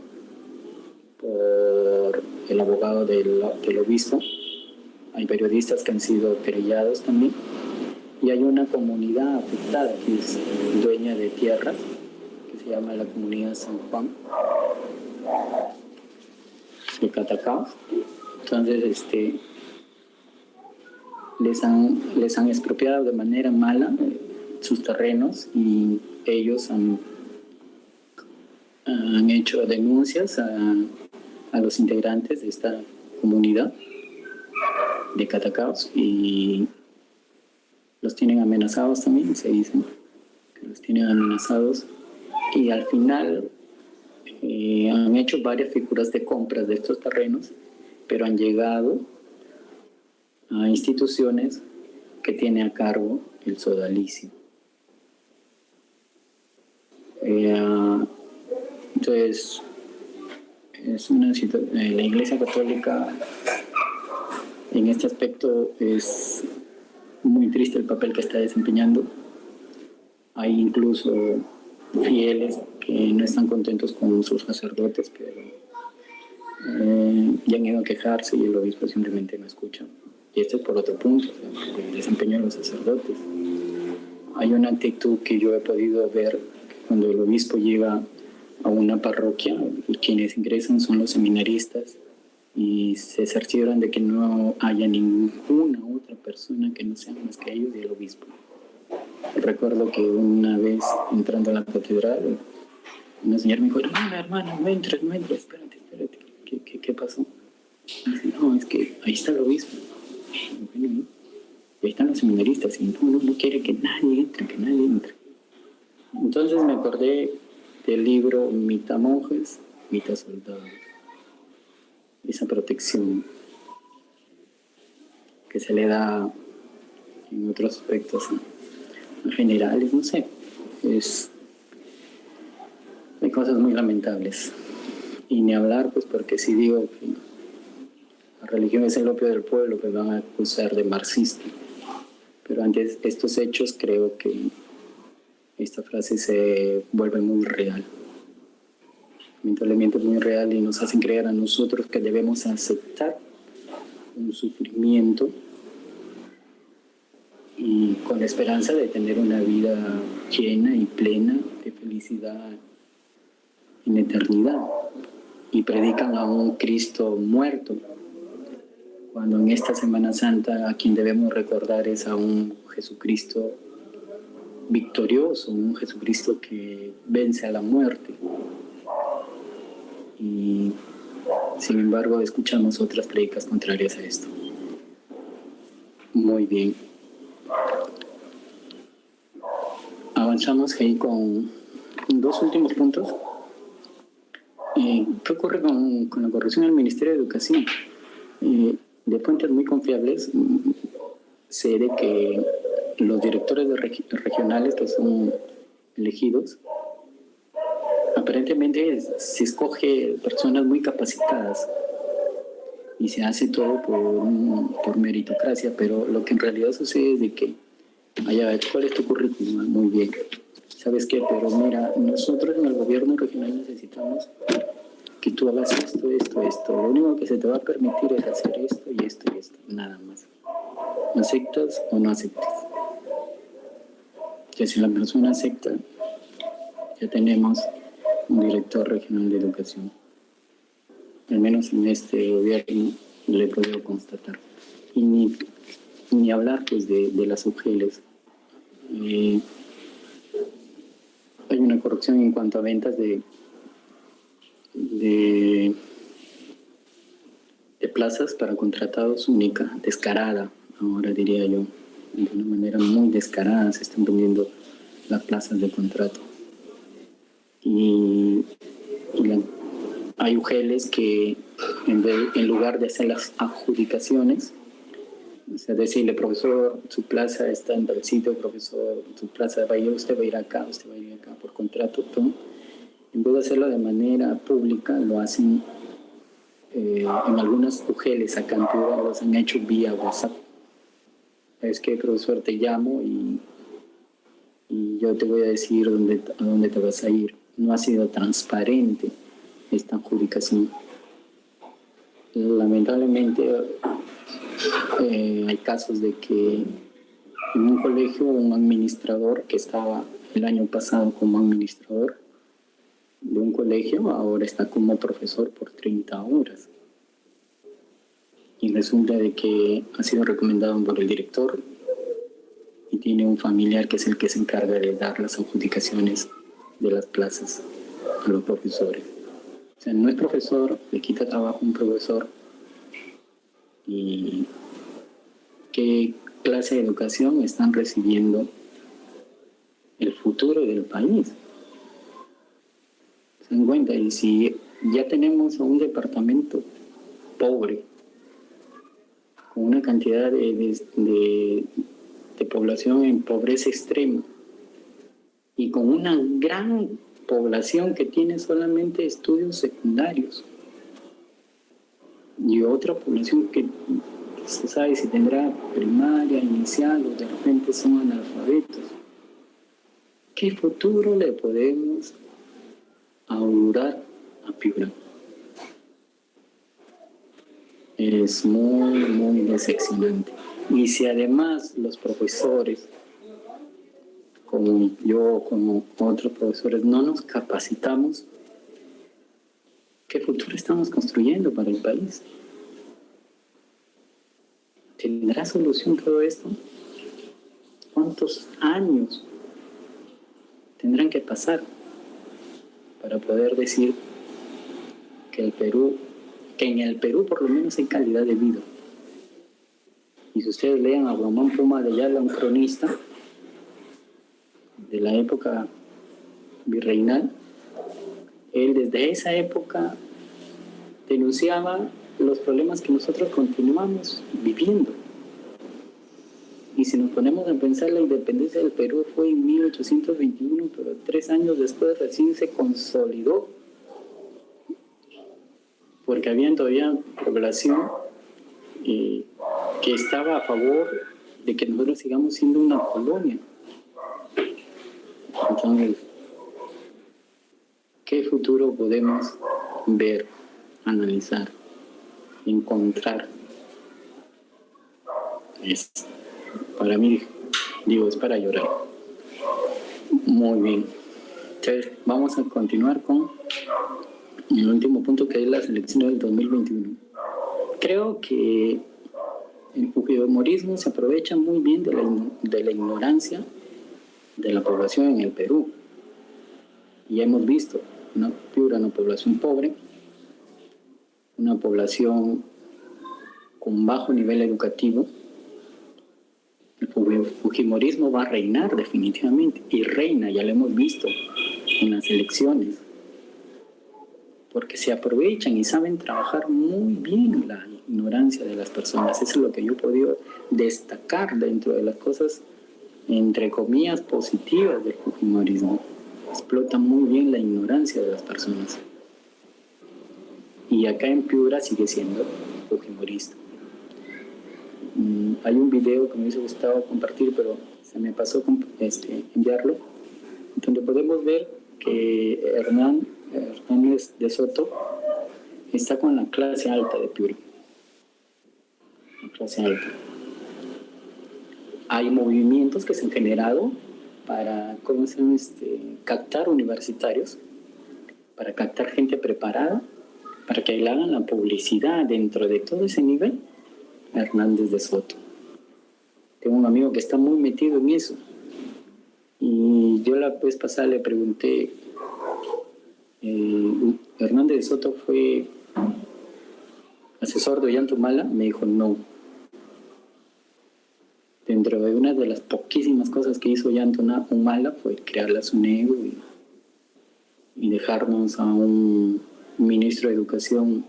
por el abogado del obispo, hay periodistas que han sido querellados también, y hay una comunidad afectada que es dueña de tierras, que se llama la comunidad San Juan de Catacaos. Entonces, les han expropiado de manera mala sus terrenos, y ellos han hecho denuncias a los integrantes de esta comunidad de Catacaos, y los tienen amenazados también. Se dicen que los tienen amenazados, y al final han hecho varias figuras de compras de estos terrenos, pero han llegado a instituciones que tiene a cargo el sodalicio. Entonces, la Iglesia Católica en este aspecto es muy triste el papel que está desempeñando. Hay incluso fieles que no están contentos con sus sacerdotes, pero ya han ido a quejarse y el obispo simplemente no escucha. Y esto es por otro punto, el desempeño de los sacerdotes. Hay una actitud que yo he podido ver cuando el obispo llega a una parroquia, y quienes ingresan son los seminaristas, y se cercioran de que no haya ninguna otra persona que no sea más que ellos y el obispo. Recuerdo que una vez entrando a la catedral, una señora me dijo: hermana, no entres, espérate, ¿qué pasó? Y dice: no, es que ahí está el obispo, y ahí están los seminaristas, y no quiere que nadie entre. Entonces me acordé del libro Mitad monjes, mitad soldados. Esa protección que se le da en otros aspectos generales, no sé. Hay cosas muy lamentables. Y ni hablar, pues, porque si digo que la religión es el opio del pueblo, pues van a acusar de marxista. Pero ante estos hechos creo que esta frase se vuelve muy real. Lamentablemente muy real, y nos hacen creer a nosotros que debemos aceptar un sufrimiento y con la esperanza de tener una vida llena y plena de felicidad en eternidad. Y predican a un Cristo muerto, cuando en esta Semana Santa a quien debemos recordar es a un Jesucristo victorioso, un Jesucristo que vence a la muerte. Y sin embargo escuchamos otras predicas contrarias a esto. Muy bien. Avanzamos ahí con dos últimos puntos. ¿Qué ocurre con la corrupción en el Ministerio de Educación? De fuentes muy confiables sé de que los directores regionales que son elegidos, aparentemente se escoge personas muy capacitadas y se hace todo por meritocracia, pero lo que en realidad sucede es de que, ¿cuál es tu currículum? Muy bien. ¿Sabes qué? Pero mira, nosotros en el gobierno regional necesitamos que tú hagas esto. Lo único que se te va a permitir es hacer esto y esto y esto, nada más. ¿Aceptas o no aceptas? Que si la persona acepta, ya tenemos un director regional de educación. Al menos en este gobierno lo he podido constatar. Y ni hablar pues de las UGELs. Hay una corrupción en cuanto a ventas de plazas para contratados única, descarada, ahora diría yo, de una manera muy descarada se están vendiendo las plazas de contrato. Y hay UGELs que en lugar de hacer las adjudicaciones, o sea, decirle, profesor, su plaza está en tal sitio, profesor, su plaza usted va a ir acá, usted va a ir acá por contrato, todo. En vez de hacerlo de manera pública, lo hacen en algunas UGELs acá en Piura, los han hecho vía WhatsApp. Es que, profesor, te llamo y yo te voy a decir a dónde te vas a ir. No ha sido transparente esta adjudicación. Lamentablemente hay casos de que en un colegio un administrador que estaba el año pasado como administrador de un colegio, ahora está como profesor por 30 horas. Y resulta de que ha sido recomendado por el director y tiene un familiar que es el que se encarga de dar las adjudicaciones de las plazas a los profesores. O sea, no es profesor, le quita trabajo a un profesor. ¿Y qué clase de educación están recibiendo el futuro del país? Se dan cuenta, y si ya tenemos a un departamento pobre, con una cantidad de población en pobreza extrema, y con una gran población que tiene solamente estudios secundarios, y otra población que se sabe si tendrá primaria, inicial, o de repente son analfabetos, ¿qué futuro le podemos augurar a Piura? Es muy, muy decepcionante. Y si además los profesores, como yo, como otros profesores, no nos capacitamos, ¿qué futuro estamos construyendo para el país? ¿Tendrá solución todo esto? ¿Cuántos años tendrán que pasar para poder decir que en el Perú por lo menos hay calidad de vida? Y si ustedes lean a Román Puma de Ayala, un cronista de la época virreinal, él desde esa época denunciaba los problemas que nosotros continuamos viviendo. Y si nos ponemos a pensar, la independencia del Perú fue en 1821, pero 3 años después recién se consolidó, porque había todavía población que estaba a favor de que nosotros sigamos siendo una colonia. Entonces, ¿qué futuro podemos ver, analizar, encontrar? Para mí, digo, es para llorar. Muy bien. Entonces, vamos a continuar con el último punto, que es las elecciones del 2021. Creo que el fujimorismo se aprovecha muy bien de la ignorancia de la población en el Perú. Y hemos visto Piura, una población pobre, una población con bajo nivel educativo. El fujimorismo va a reinar definitivamente, y reina, ya lo hemos visto en las elecciones, porque se aprovechan y saben trabajar muy bien la ignorancia de las personas. Eso es lo que yo he podido destacar dentro de las cosas, entre comillas, positivas del fujimorismo. Explota muy bien la ignorancia de las personas. Y acá en Piura sigue siendo fujimorista. Hay un video que me hubiese gustado compartir, pero se me pasó enviarlo, donde podemos ver que Hernández de Soto está con la clase alta de Piura. La clase alta. Hay movimientos que se han generado para captar universitarios, para captar gente preparada, para que le hagan la publicidad dentro de todo ese nivel. Hernández de Soto. Tengo un amigo que está muy metido en eso. Y yo la vez pasada le pregunté, ¿Hernández de Soto fue asesor de Ollantumala? Me dijo, no. Dentro de una de las poquísimas cosas que hizo Ollantumala fue crear la SUNEDU y dejarnos a un ministro de Educación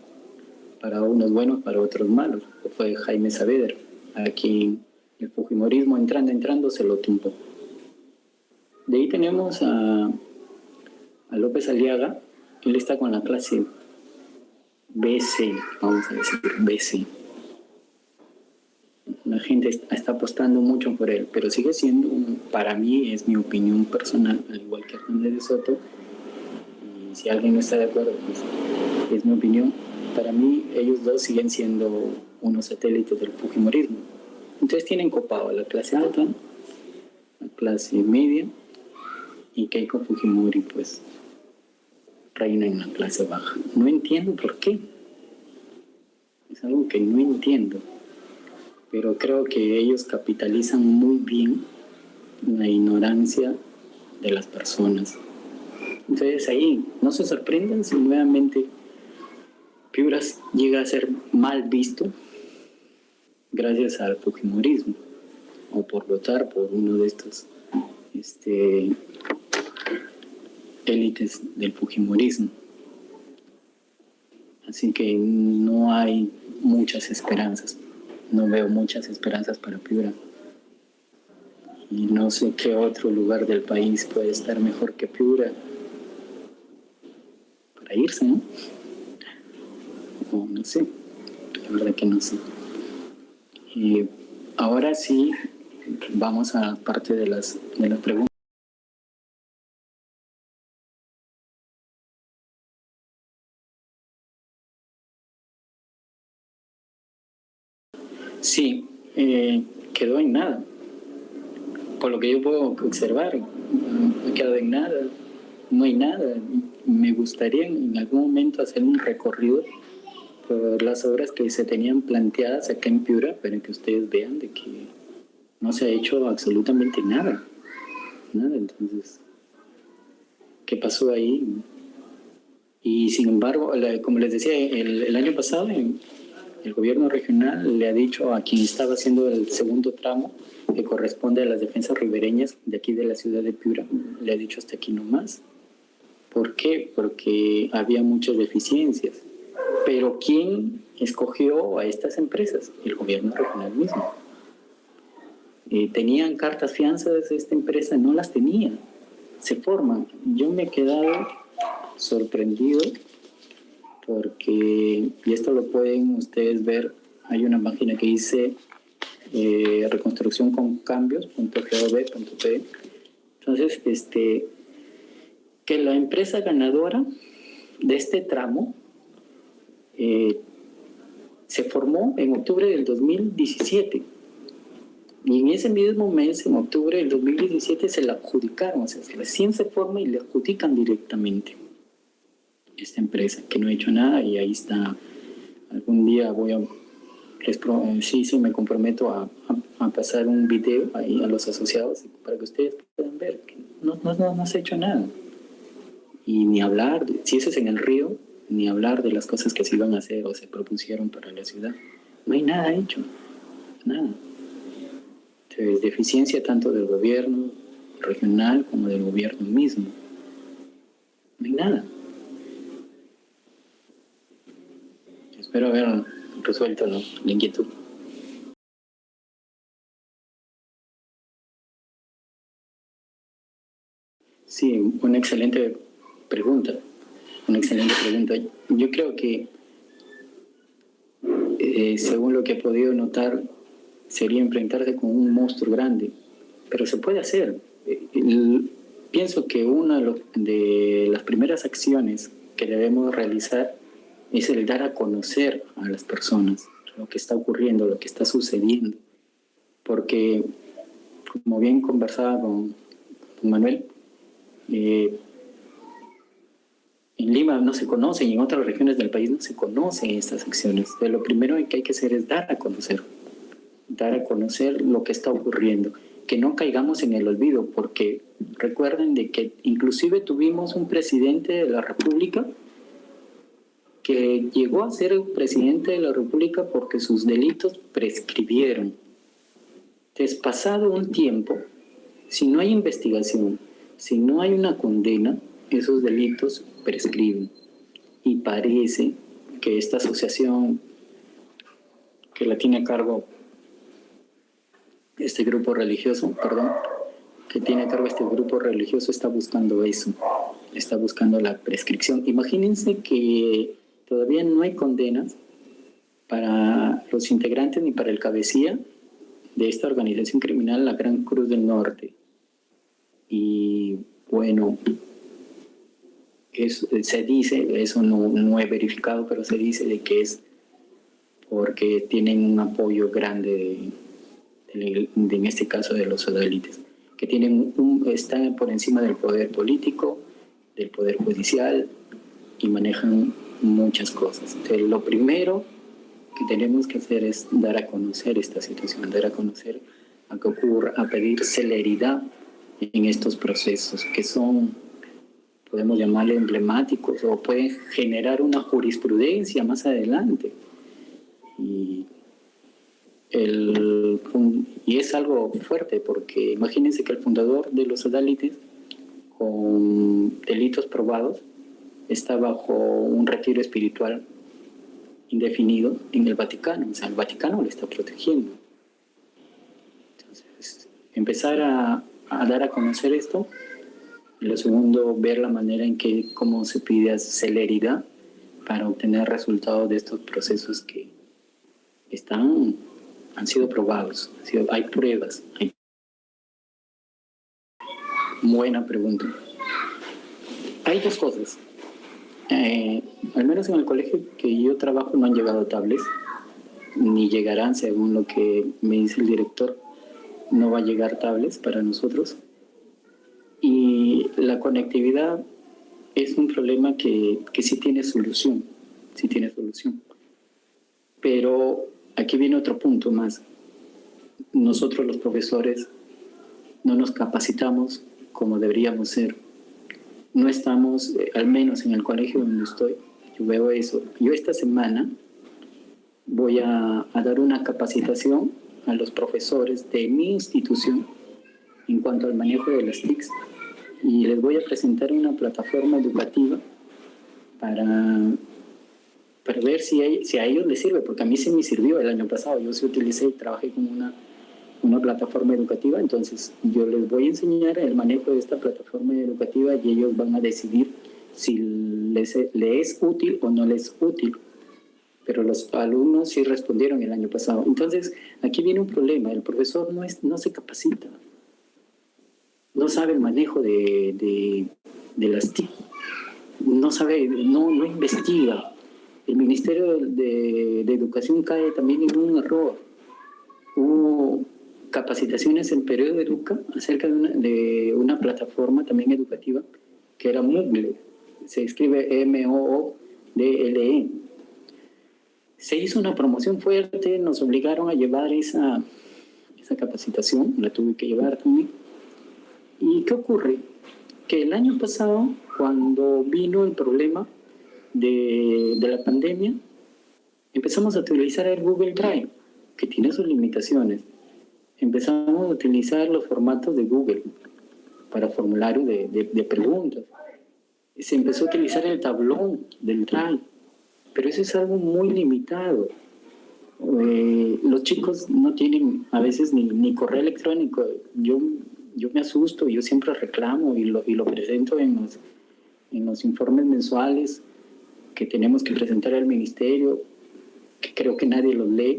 para unos buenos, para otros malos, que fue Jaime Saavedra, a quien el fujimorismo entrando se lo tumbó. De ahí tenemos a López Aliaga. Él está con la clase BC, vamos a decir, BC. La gente está apostando mucho por él, pero sigue siendo, para mí, es mi opinión personal, al igual que Hernández de Soto, y si alguien no está de acuerdo, pues es mi opinión. Para mí, ellos dos siguen siendo unos satélites del fujimorismo. Entonces tienen copado a la clase alta, la clase media, y Keiko Fujimori, pues, reina en la clase baja. No entiendo por qué. Es algo que no entiendo. Pero creo que ellos capitalizan muy bien la ignorancia de las personas. Entonces ahí, no se sorprendan si nuevamente Piura llega a ser mal visto gracias al fujimorismo, o por votar por uno de estos élites del fujimorismo. Así que no hay muchas esperanzas, no veo muchas esperanzas para Piura. Y no sé qué otro lugar del país puede estar mejor que Piura para irse, ¿no? No sé, la verdad que no sé. Y ahora sí, vamos a parte de las preguntas. Sí, quedó en nada. Por lo que yo puedo observar, no ha quedado en nada, no hay nada. Me gustaría en algún momento hacer un recorrido por las obras que se tenían planteadas acá en Piura, para que ustedes vean de que no se ha hecho absolutamente nada. Nada, entonces, ¿qué pasó ahí? Y sin embargo, como les decía, el año pasado el gobierno regional le ha dicho a quien estaba haciendo el segundo tramo, que corresponde a las defensas ribereñas de aquí de la ciudad de Piura, le ha dicho hasta aquí nomás. ¿Por qué? Porque había muchas deficiencias. Pero ¿quién escogió a estas empresas? El gobierno regional mismo. ¿Tenían cartas fianzas de esta empresa? No las tenía. Se forman. Yo me he quedado sorprendido porque, y esto lo pueden ustedes ver, hay una página que dice reconstrucción con cambios.gov.p. Entonces, que la empresa ganadora de este tramo se formó en octubre del 2017. Y en ese mismo mes, en octubre del 2017, se la adjudicaron. O sea, recién se forma y le adjudican directamente esta empresa, que no ha hecho nada, y ahí está. Algún día sí, me comprometo a pasar un video ahí a los asociados para que ustedes puedan ver que no se ha hecho nada. Y ni hablar, si eso es en el río, ni hablar de las cosas que se iban a hacer o se propusieron para la ciudad. No hay nada hecho, nada. Entonces, deficiencia tanto del gobierno regional como del gobierno mismo. No hay nada. Espero haber resuelto la inquietud. Sí, una excelente pregunta. Yo creo que, según lo que he podido notar, sería enfrentarse con un monstruo grande, pero se puede hacer. Pienso que una de las primeras acciones que debemos realizar es el dar a conocer a las personas lo que está ocurriendo, lo que está sucediendo, porque, como bien conversaba con Manuel, en Lima no se conocen y en otras regiones del país no se conocen estas acciones. Pero lo primero que hay que hacer es dar a conocer lo que está ocurriendo, que no caigamos en el olvido, porque recuerden de que inclusive tuvimos un presidente de la República que llegó a ser el presidente de la República porque sus delitos prescribieron. Entonces, pasado un tiempo, si no hay investigación, si no hay una condena, esos delitos prescriben. Y parece que esta asociación que la tiene a cargo este grupo religioso, está buscando eso, está buscando la prescripción. Imagínense que todavía no hay condenas para los integrantes ni para el cabecilla de esta organización criminal, la Gran Cruz del Norte. Y bueno, se dice, eso no he verificado, pero se dice de que es porque tienen un apoyo grande en este caso de los sodalites, que están por encima del poder político, del poder judicial, y manejan muchas cosas. Entonces, lo primero que tenemos que hacer es dar a conocer esta situación, dar a conocer a que ocurra, a pedir celeridad en estos procesos que son, podemos llamarle emblemáticos, o pueden generar una jurisprudencia más adelante. Y es algo fuerte, porque imagínense que el fundador de los sodalites, con delitos probados, está bajo un retiro espiritual indefinido en el Vaticano. O sea, el Vaticano le está protegiendo. Entonces, empezar a dar a conocer esto. Y lo segundo, ver la manera en que, cómo se pide celeridad para obtener resultados de estos procesos que han sido probados, hay pruebas. Buena pregunta. Hay dos cosas. Al menos en el colegio que yo trabajo no han llegado tablets, ni llegarán, según lo que me dice el director, no va a llegar tablets para nosotros. Y la conectividad es un problema que sí tiene solución, Pero aquí viene otro punto más. Nosotros los profesores no nos capacitamos como deberíamos ser. No estamos, al menos en el colegio donde estoy, yo veo eso. Yo esta semana voy a dar una capacitación a los profesores de mi institución en cuanto al manejo de las TICs, y les voy a presentar una plataforma educativa para ver si a ellos les sirve, porque a mí sí me sirvió el año pasado. Yo sí utilicé y trabajé con una plataforma educativa, entonces yo les voy a enseñar el manejo de esta plataforma educativa y ellos van a decidir si les es útil o no les es útil. Pero los alumnos sí respondieron el año pasado. Entonces, aquí viene un problema. El profesor no se capacita. No sabe el manejo de las TIC. No sabe, no investiga. El Ministerio de Educación cae también en un error. Hubo capacitaciones en Periodo Educa acerca de una plataforma también educativa que era Moodle. Se escribe MOODLE. Se hizo una promoción fuerte, nos obligaron a llevar esa capacitación, la tuve que llevar también. ¿Y qué ocurre? Que el año pasado, cuando vino el problema de la pandemia, empezamos a utilizar el Google Drive, que tiene sus limitaciones. Empezamos a utilizar los formatos de Google para formularios de preguntas. Se empezó a utilizar el tablón del Drive, pero eso es algo muy limitado. Los chicos no tienen a veces ni correo electrónico. Yo me asusto, yo siempre reclamo y lo presento en los informes mensuales que tenemos que presentar al ministerio, que creo que nadie los lee.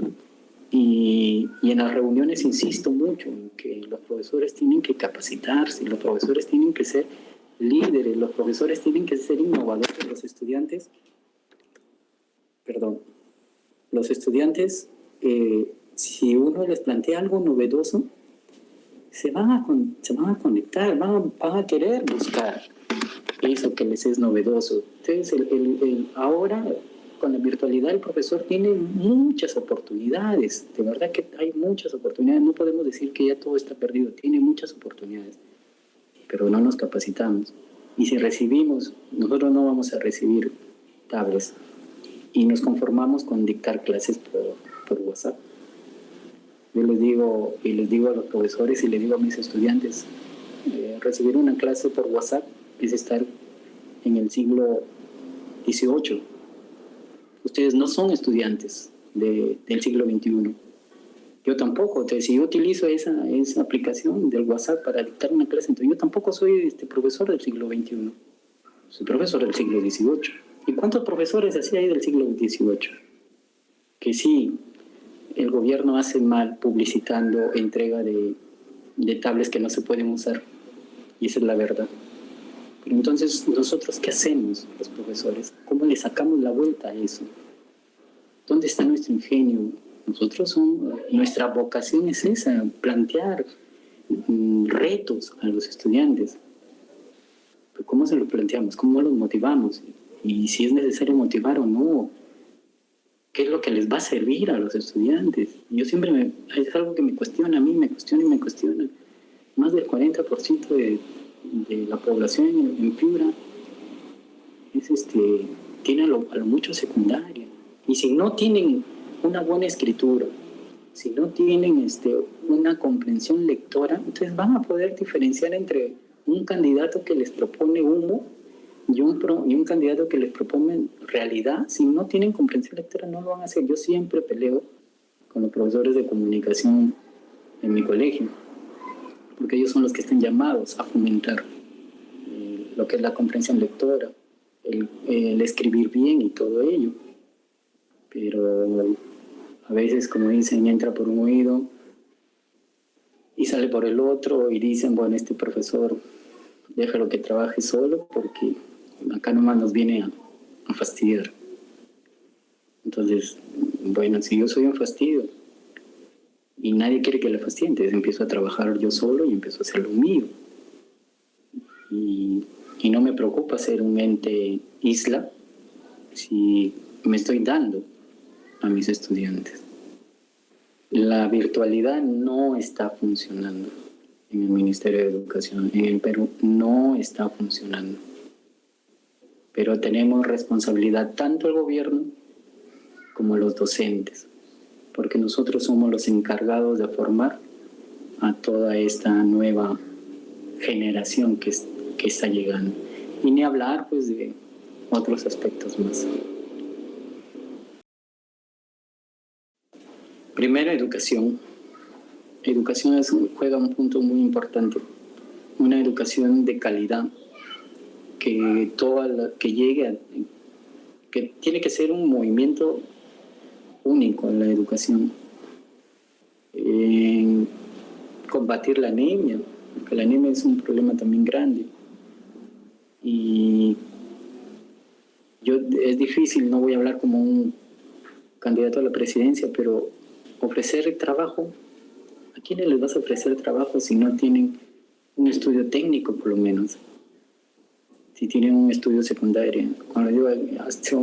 Y en las reuniones insisto mucho en que los profesores tienen que capacitarse, los profesores tienen que ser líderes, los profesores tienen que ser innovadores, los estudiantes, si uno les plantea algo novedoso, se van a conectar, van a querer buscar eso que les es novedoso. Entonces, ahora, con la virtualidad, el profesor tiene muchas oportunidades. De verdad que hay muchas oportunidades. No podemos decir que ya todo está perdido. Tiene muchas oportunidades, pero no nos capacitamos. Y si recibimos, nosotros no vamos a recibir tablets y nos conformamos con dictar clases por WhatsApp. Yo les digo a los profesores y les digo a mis estudiantes, recibir una clase por WhatsApp es estar en el siglo XVIII. Ustedes no son estudiantes del siglo XXI. Yo tampoco. Entonces, si yo utilizo esa aplicación del WhatsApp para dictar una clase, entonces yo tampoco soy profesor del siglo XXI. Soy profesor del siglo XVIII. ¿Y cuántos profesores así hay del siglo XVIII? Que sí, el gobierno hace mal publicitando entrega de tablets que no se pueden usar. Y esa es la verdad. Pero entonces, ¿nosotros qué hacemos, los profesores? ¿Cómo le sacamos la vuelta a eso? ¿Dónde está nuestro ingenio? Nuestra vocación es esa, plantear retos a los estudiantes. Pero ¿cómo se lo planteamos? ¿Cómo los motivamos? Y si es necesario motivar o no. ¿Qué es lo que les va a servir a los estudiantes? Yo siempre es algo que me cuestiona a mí, me cuestiona. Más del 40% de la población en Piura tiene a lo mucho secundaria. Y si no tienen una buena escritura, si no tienen una comprensión lectora, entonces van a poder diferenciar entre un candidato que les propone humo y un candidato que les propone realidad. Si no tienen comprensión lectora, no lo van a hacer. Yo siempre peleo con los profesores de comunicación en mi colegio, porque ellos son los que están llamados a fomentar lo que es la comprensión lectora, el escribir bien y todo ello. Pero a veces, como dicen, entra por un oído y sale por el otro, y dicen, bueno, este profesor déjalo que trabaje solo porque acá nomás nos viene a fastidiar. Entonces, bueno, si yo soy un fastidio y nadie quiere que le fastidie, entonces empiezo a trabajar yo solo y empiezo a hacer lo mío. Y no me preocupa ser un ente isla si me estoy dando a mis estudiantes. La virtualidad no está funcionando en el Ministerio de Educación, en el Perú no está funcionando. Pero tenemos responsabilidad tanto el gobierno como los docentes, porque nosotros somos los encargados de formar a toda esta nueva generación que está llegando. Y ni hablar pues de otros aspectos más. Primero, educación. educación juega un punto muy importante, una educación de calidad, que que tiene que ser un movimiento único en la educación. Combatir la anemia, porque la anemia es un problema también grande. Y es difícil, no voy a hablar como un candidato a la presidencia, pero ofrecer trabajo, ¿a quiénes les vas a ofrecer trabajo si no tienen un estudio técnico por lo menos? Si tienen un estudio secundario. Cuando digo, hace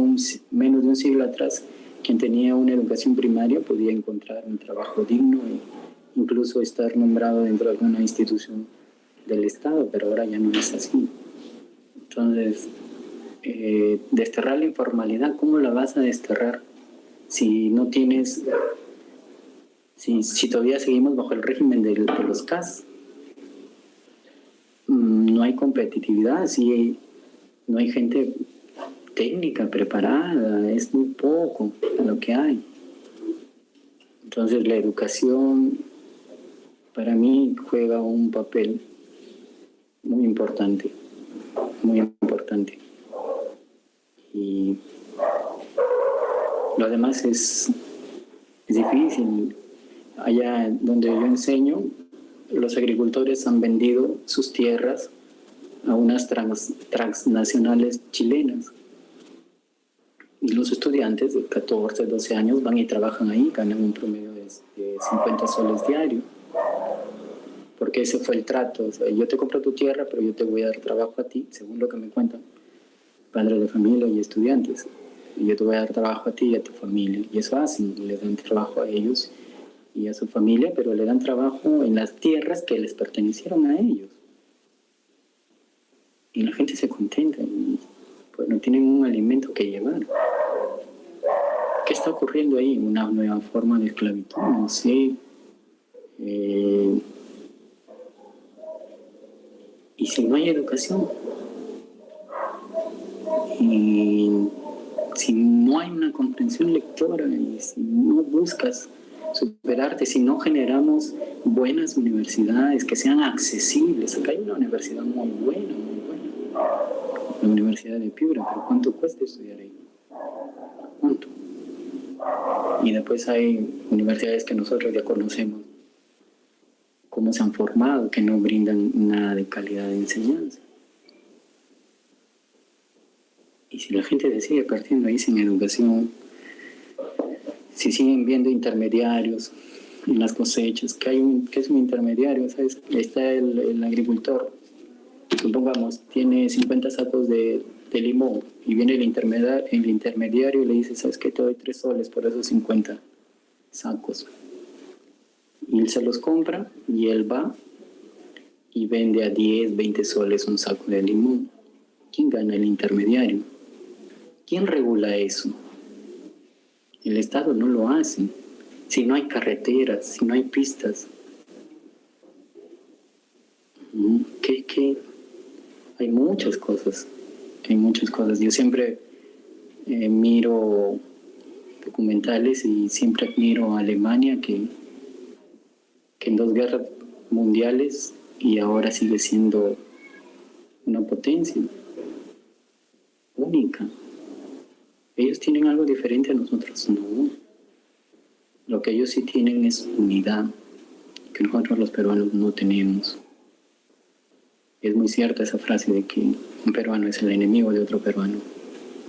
menos de un siglo atrás, quien tenía una educación primaria podía encontrar un trabajo digno e incluso estar nombrado dentro de alguna institución del Estado, pero ahora ya no es así. Entonces, desterrar la informalidad, ¿cómo la vas a desterrar si no tienes, si todavía seguimos bajo el régimen de los CAS? No hay competitividad, no hay gente técnica preparada, es muy poco lo que hay. Entonces la educación para mí juega un papel muy importante, muy importante. Y lo demás es difícil. Allá donde yo enseño, los agricultores han vendido sus tierras a unas transnacionales chilenas. Y los estudiantes de 14, 12 años van y trabajan ahí, ganan un promedio de 50 soles diario. Porque ese fue el trato. O sea, yo te compro tu tierra, pero yo te voy a dar trabajo a ti, según lo que me cuentan padres de familia y estudiantes. Y yo te voy a dar trabajo a ti y a tu familia. Y eso hacen, les dan trabajo a ellos y a su familia, pero le dan trabajo en las tierras que les pertenecieron a ellos. Y la gente se contenta y pues no tienen un alimento que llevar. ¿Qué está ocurriendo ahí? Una nueva forma de esclavitud, no sé. Y si no hay educación, y si no hay una comprensión lectora, y si no buscas superarte, si no generamos buenas universidades que sean accesibles. Acá hay una universidad muy buena, la Universidad de Piura, pero ¿cuánto cuesta estudiar ahí? ¿Cuánto? Y después hay universidades que nosotros ya conocemos cómo se han formado, que no brindan nada de calidad de enseñanza. Y si la gente sigue partiendo ahí sin educación, si siguen viendo intermediarios en las cosechas, ¿qué es un intermediario? ¿Sabes? Está el agricultor, supongamos, tiene 50 sacos de limón y viene el intermediario y le dice, ¿sabes qué? Te doy 3 soles por esos 50 sacos. Y él se los compra y él va y vende a 10, 20 soles un saco de limón. ¿Quién gana? El intermediario. ¿Quién regula eso? El Estado no lo hace. Si no hay carreteras, si no hay pistas, ¿qué? Hay muchas cosas. Yo siempre miro documentales y siempre admiro a Alemania, que en 2 guerras mundiales y ahora sigue siendo una potencia única. Ellos tienen algo diferente a nosotros, no. Lo que ellos sí tienen es unidad, que nosotros los peruanos no tenemos. Es muy cierta esa frase de que un peruano es el enemigo de otro peruano.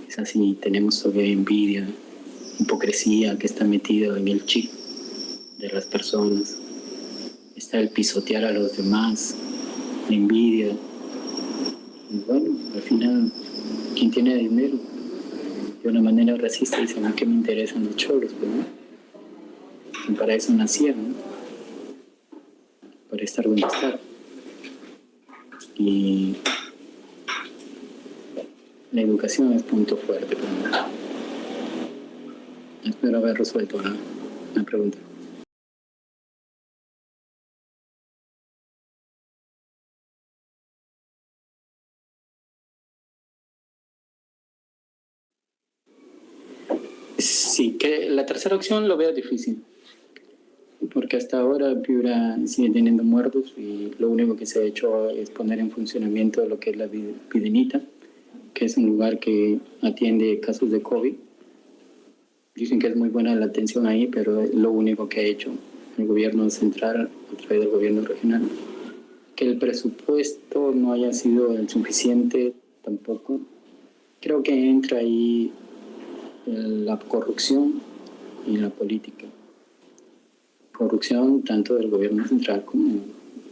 Es así, tenemos todavía envidia, hipocresía que está metida en el chip de las personas. Está el pisotear a los demás, la envidia. Y bueno, al final, quien tiene dinero, de una manera racista dice, ¿a qué me interesan los cholos? Pues, ¿no? Y para eso nacieron, ¿no? Para estar donde están. Y la educación es punto fuerte para mí. Espero haber resuelto la pregunta. Sí, que la tercera opción lo veo difícil. porque hasta ahora Piura sigue teniendo muertos y lo único que se ha hecho es poner en funcionamiento lo que es la Videnita, que es un lugar que atiende casos de COVID. Dicen que es muy buena la atención ahí, pero es lo único que ha hecho el gobierno central a través del gobierno regional. Que el presupuesto no haya sido el suficiente tampoco. Creo que entra ahí la corrupción y la política. Corrupción tanto del gobierno central como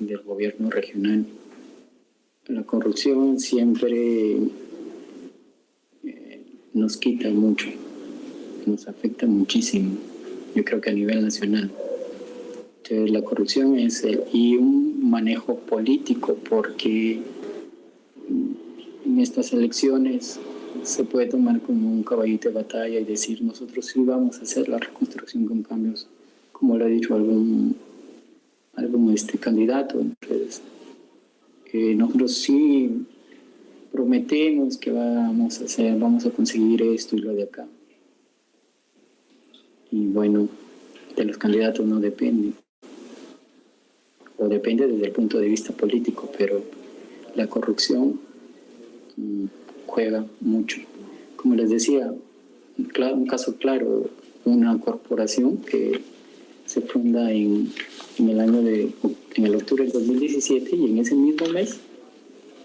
del gobierno regional. La corrupción siempre nos quita mucho, nos afecta muchísimo, yo creo que a nivel nacional. Entonces, la corrupción es y un manejo político, porque en estas elecciones se puede tomar como un caballito de batalla y decir nosotros sí vamos a hacer la reconstrucción con cambios, como lo ha dicho algún candidato. Entonces, nosotros sí prometemos que vamos a conseguir esto y lo de acá. Y bueno, de los candidatos no depende, o depende desde el punto de vista político, pero la corrupción juega mucho. Como les decía, un caso claro, una corporación que se funda en el octubre del 2017 y en ese mismo mes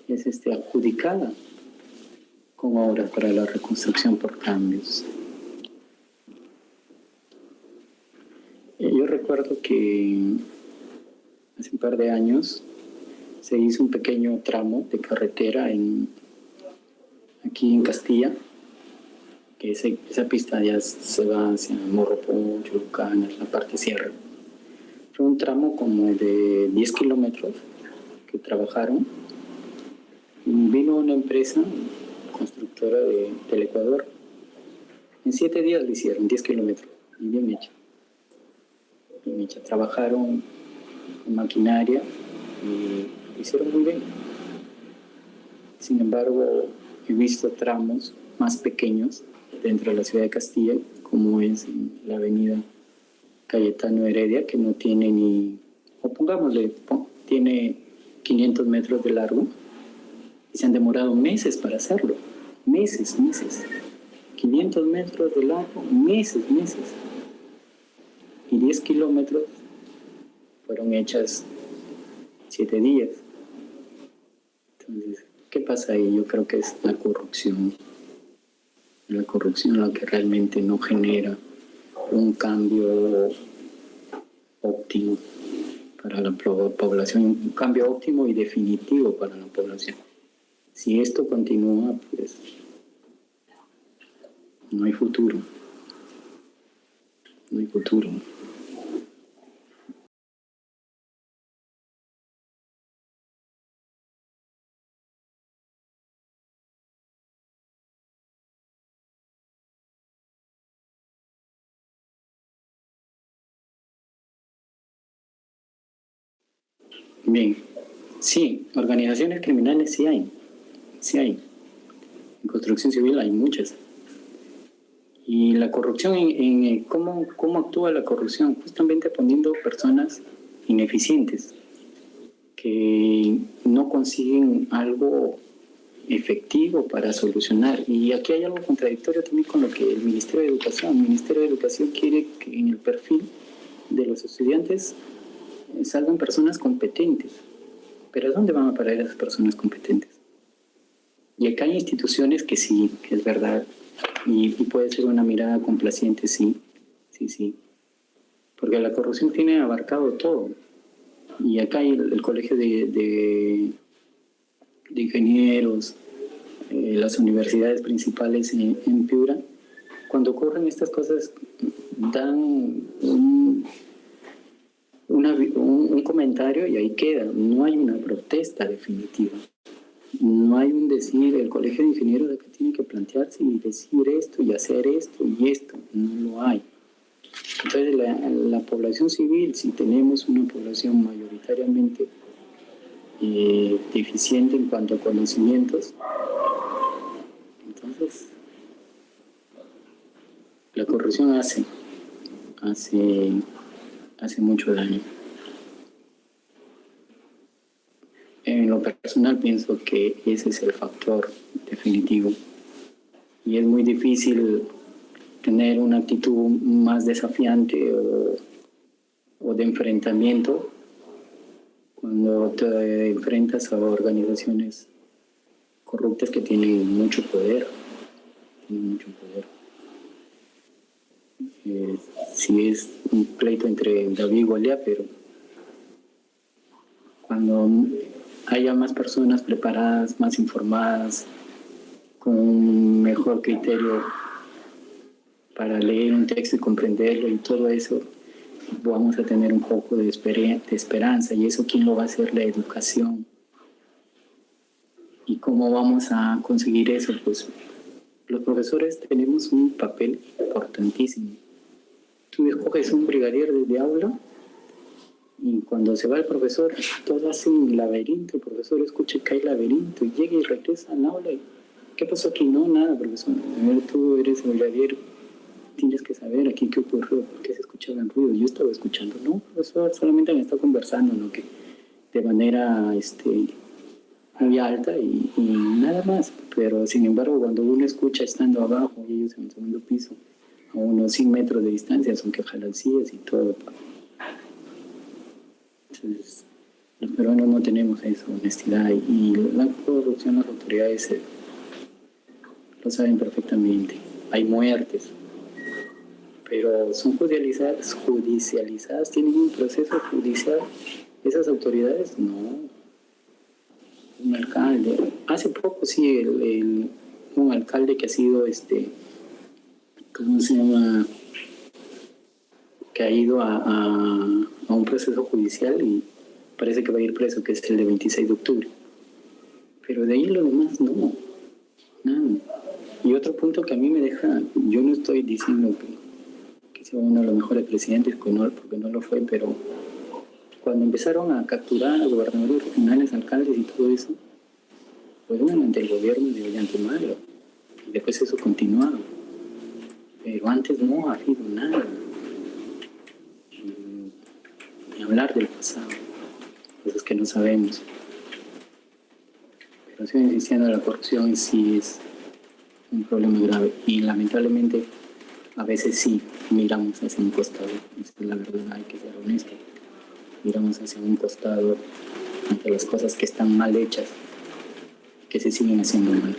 es adjudicada con obras para la reconstrucción por cambios. Yo recuerdo que hace un par de años se hizo un pequeño tramo de carretera aquí en Castilla, que esa pista ya se va hacia Morropón, Chulucán, la parte sierra. Fue un tramo como de 10 kilómetros que trabajaron. Vino una empresa constructora del Ecuador. En 7 días lo hicieron, 10 kilómetros, y bien hecho. Bien hecho. Trabajaron con maquinaria y lo hicieron muy bien. Sin embargo, he visto tramos más pequeños dentro de la ciudad de Castilla, como es la avenida Cayetano Heredia, que no tiene ni, o pongámosle, tiene 500 metros de largo, y se han demorado meses para hacerlo. Meses. 500 metros de largo, meses. Y 10 kilómetros fueron hechas 7 días. Entonces, ¿qué pasa ahí? Yo creo que es la corrupción. La corrupción la que realmente no genera un cambio óptimo para la población, un cambio óptimo y definitivo para la población. Si esto continúa, pues no hay futuro. No hay futuro. Bien, sí, organizaciones criminales sí hay. En construcción civil hay muchas. Y la corrupción, ¿cómo actúa la corrupción? Justamente poniendo personas ineficientes que no consiguen algo efectivo para solucionar. Y aquí hay algo contradictorio también con lo que el Ministerio de Educación. El Ministerio de Educación quiere que en el perfil de los estudiantes salgan personas competentes. Pero ¿dónde van a parar esas personas competentes? Y acá hay instituciones que sí, que es verdad, y puede ser una mirada complaciente, sí. Porque la corrupción tiene abarcado todo. Y acá hay el colegio de ingenieros, las universidades principales en Piura. Cuando ocurren estas cosas, dan un comentario y ahí queda. No hay una protesta definitiva. No hay un decir, el colegio de ingenieros de acá tiene que plantearse y decir esto y hacer esto y esto. No lo hay. Entonces la población civil, si tenemos una población mayoritariamente deficiente en cuanto a conocimientos, entonces la corrupción hace hace mucho daño. En lo personal pienso que ese es el factor definitivo y es muy difícil tener una actitud más desafiante o de enfrentamiento cuando te enfrentas a organizaciones corruptas que tienen mucho poder. Sí es un pleito entre David y Goliat, pero cuando haya más personas preparadas, más informadas, con un mejor criterio para leer un texto y comprenderlo y todo eso, vamos a tener un poco de esperanza. ¿Y eso quién lo va a hacer? La educación. ¿Y cómo vamos a conseguir eso? Pues los profesores tenemos un papel importantísimo. Tú escoges un brigadier de aula y cuando se va el profesor, todos hacen un laberinto. El profesor escucha que hay laberinto y llega y regresa al aula. ¿Qué pasó aquí? No, nada, profesor. A ver, tú eres el brigadier, tienes que saber aquí qué ocurrió, por qué se escuchaban ruidos. Yo estaba escuchando. No, profesor, solamente me está conversando, ¿no? Que de manera muy alta y nada más. Pero sin embargo, cuando uno escucha estando abajo y ellos en el segundo piso, a unos 100 metros de distancia, son que jalan sillas y todo. Entonces, los peruanos no tenemos esa honestidad y la corrupción, las autoridades lo saben perfectamente. Hay muertes, pero son judicializadas, tienen un proceso judicial. Esas autoridades, no. Un alcalde, hace poco sí, un alcalde que ha sido, ¿cómo se llama? Que ha ido a un proceso judicial y parece que va a ir preso, que es el de 26 de octubre. Pero de ahí lo demás, no, nada. Y otro punto que a mí me deja, yo no estoy diciendo que sea uno de los mejores presidentes, porque no lo fue, pero cuando empezaron a capturar a gobernadores regionales, alcaldes y todo eso, pues obviamente el gobierno de Ollantaytamala, y después eso continuaba. Pero antes no ha habido nada. Ni hablar del pasado, cosas que no sabemos. Pero sigo insistiendo, la corrupción sí es un problema grave y lamentablemente a veces sí miramos hacia un costado. Esa es la verdad, hay que ser honesto. Miramos hacia un costado ante las cosas que están mal hechas, que se siguen haciendo mal.